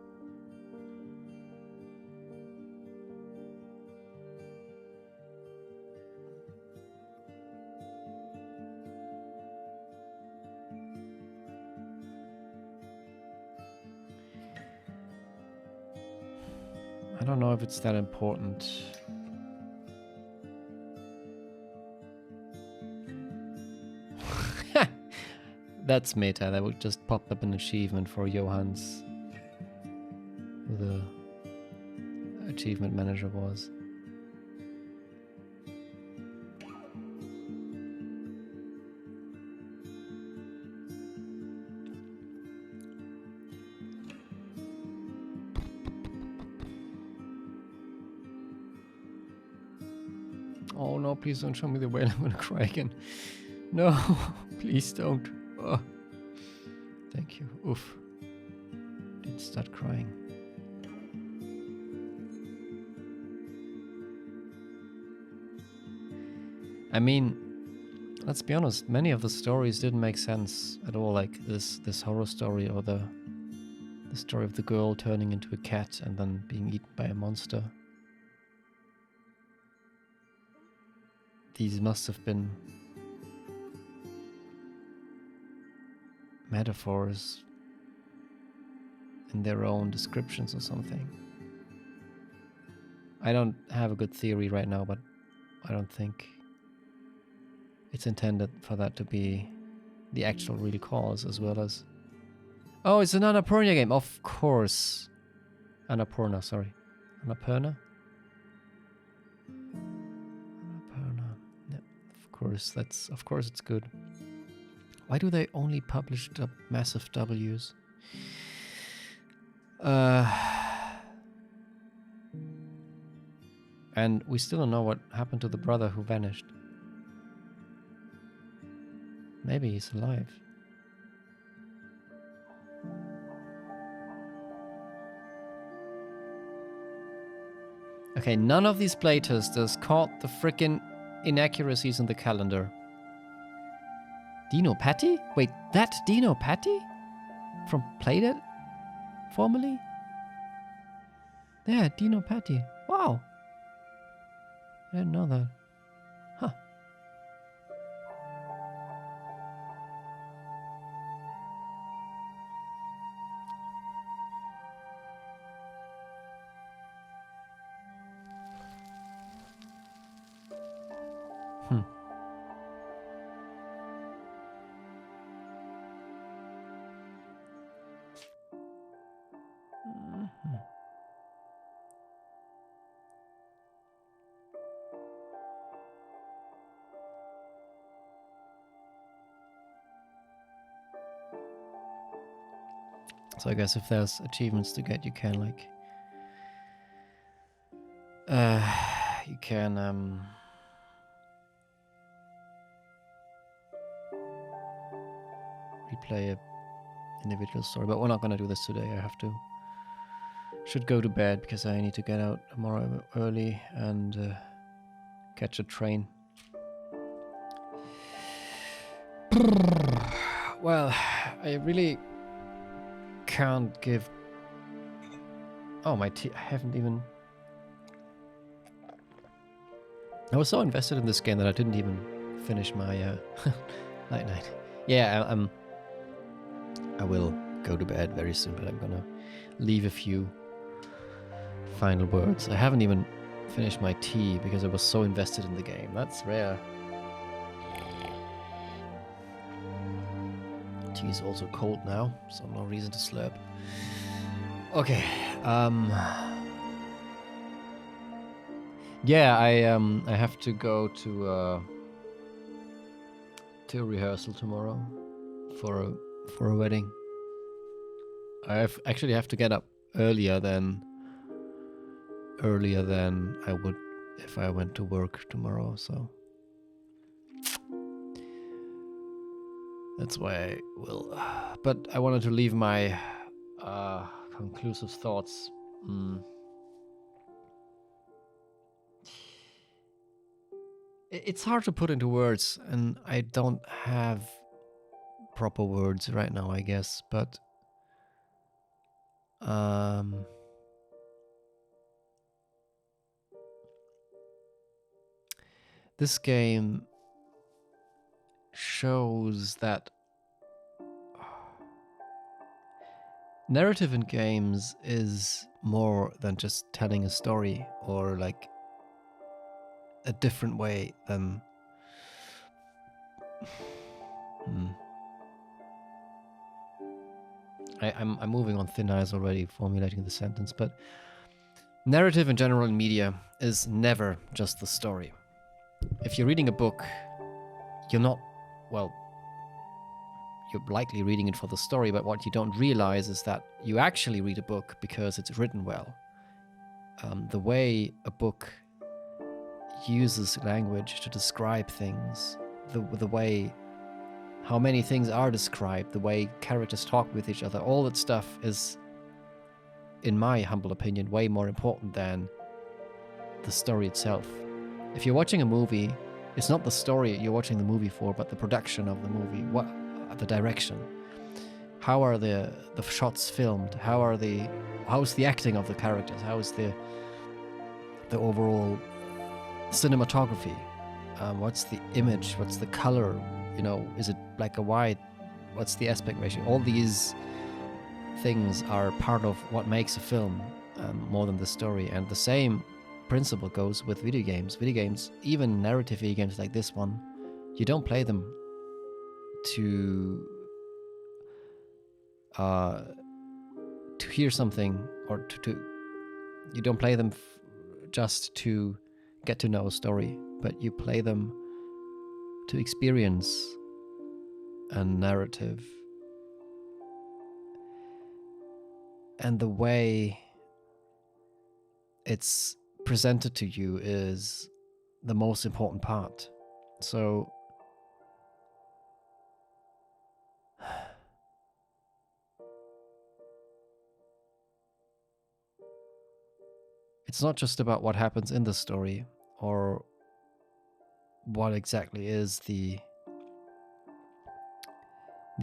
I don't know if it's that important. That's meta. That would just pop up an achievement for Johans. Who the achievement manager was. Oh no, please don't show me the whale. I'm gonna cry again. No, please don't. Oh. Thank you. Oof. Didn't start crying. I mean, let's be honest, many of the stories didn't make sense at all, like this horror story or the story of the girl turning into a cat and then being eaten by a monster. These must have been metaphors in their own descriptions or something. I don't have a good theory right now, but I don't think it's intended for that to be the actual real cause, as well as... Oh, it's an Annapurna game, of course. Annapurna, sorry. Annapurna? Annapurna. Yeah, of course it's good. Why do they only publish the massive W's? And we still don't know what happened to the brother who vanished. Maybe he's alive. Okay, none of these playtesters caught the frickin' inaccuracies in the calendar. Dino Patty? Wait, that Dino Patty? From Playdead? Formerly? Yeah, Dino Patty. Wow. I didn't know that. Huh. So I guess if there's achievements to get, you can like... you can replay a individual story, but we're not gonna do this today. I have to... Should go to bed because I need to get out tomorrow early and catch a train. Well, I really can't give... Oh, my tea... I haven't even... I was so invested in this game that I didn't even finish my night. Yeah, I will go to bed very soon, but I'm gonna leave a few final words. I haven't even finished my tea because I was so invested in the game. That's rare. Tea is also cold now, so no reason to slurp. Okay, yeah, I have to go to a rehearsal tomorrow for a wedding. I actually have to get up earlier than I would if I went to work tomorrow, so that's why I will. But I wanted to leave my conclusive thoughts. It's hard to put into words, and I don't have proper words right now, I guess, but this game shows that narrative in games is more than just telling a story, or like a different way than I'm moving on thin ice already formulating the sentence, but narrative in general in media is never just the story. If you're reading a book, you're not, well, you're likely reading it for the story, but what you don't realize is that you actually read a book because it's written well. The way a book uses language to describe things, the way how many things are described, the way characters talk with each other, all that stuff is, in my humble opinion, way more important than the story itself. If you're watching a movie, it's not the story you're watching the movie for, but the production of the movie, the direction. How are the shots filmed? How's the acting of the characters? How is the overall cinematography? What's the image? What's the color? Is it black or white? What's the aspect ratio? All these things are part of what makes a film, more than the story. And the same principle goes with video games. Video games, even narrative video games like this one, you don't play them to hear something, or you don't play them just to get to know a story, but you play them to experience a narrative. And the way it's presented to you is the most important part. So it's not just about what happens in the story or what exactly is the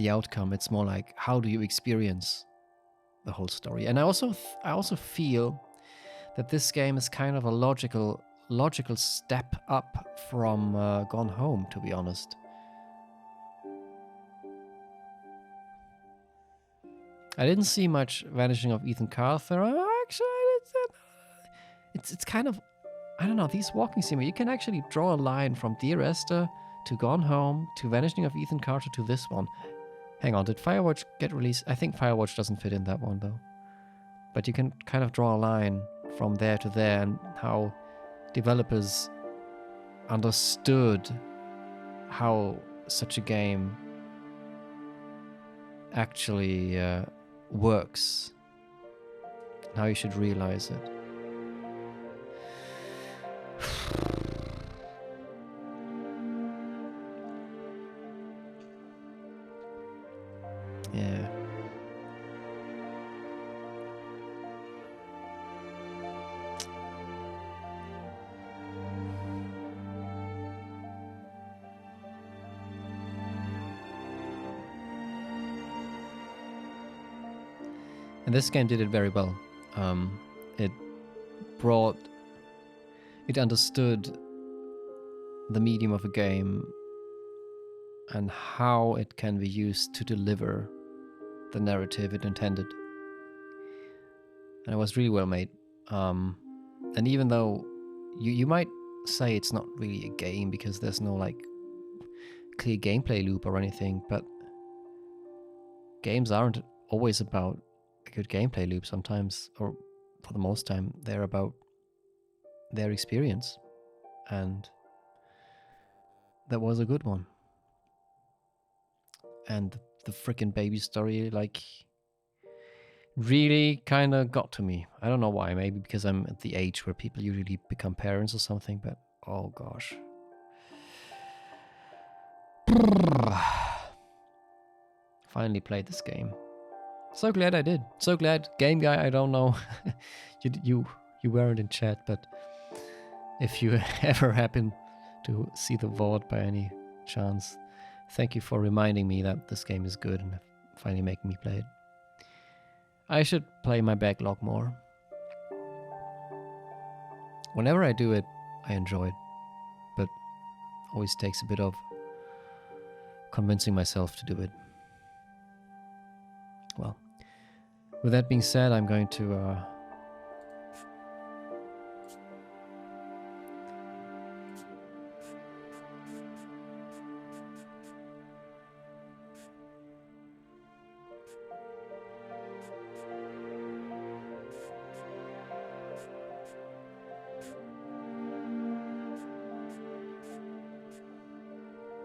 outcome. It's more like, how do you experience the whole story? And I also feel that this game is kind of a logical step up from Gone Home, to be honest. I didn't see much Vanishing of Ethan Carter. Actually, it's kind of, I don't know, these walking simulators, you can actually draw a line from Dear Esther to Gone Home to Vanishing of Ethan Carter to this one. Hang on, did Firewatch get released? I think Firewatch doesn't fit in that one, though. But you can kind of draw a line from there to there, and how developers understood how such a game actually works, and how you should realize it. Yeah. And this game did it very well. It understood the medium of a game and how it can be used to deliver the narrative it intended. And it was really well made. And even though you might say it's not really a game because there's no like clear gameplay loop or anything, but games aren't always about a good gameplay loop. Sometimes, or for the most time, they're about their experience, and that was a good one. And the freaking baby story, like, really kind of got to me. I don't know why. Maybe because I'm at the age where people usually become parents or something. But oh gosh. Finally played this game. So glad I did. So glad. Game guy, I don't know. you weren't in chat, but if you ever happen to see the VOD by any chance, thank you for reminding me that this game is good and finally making me play it. I should play my backlog more. Whenever I do it, I enjoy it, but always takes a bit of convincing myself to do it. Well, with that being said, I'm going to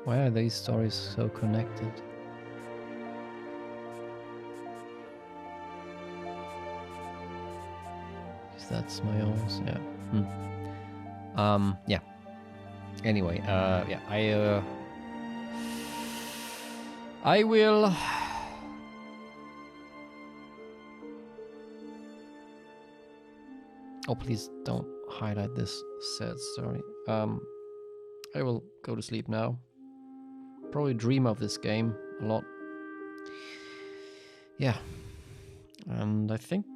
why are these stories so connected? Because that's my own, yeah. Yeah. Anyway, yeah, I will. Oh, please don't highlight this sad story. I will go to sleep now. Probably dream of this game a lot. Yeah. And I think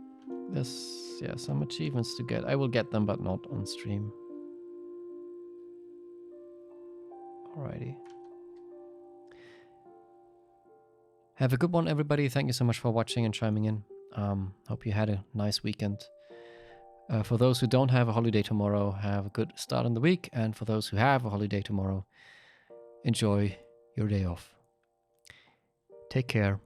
there's, yeah, some achievements to get. I will get them, but not on stream. Alrighty. Have a good one, everybody. Thank you so much for watching and chiming in. Hope you had a nice weekend. For those who don't have a holiday tomorrow, have a good start in the week. And for those who have a holiday tomorrow, enjoy your day off. Take care.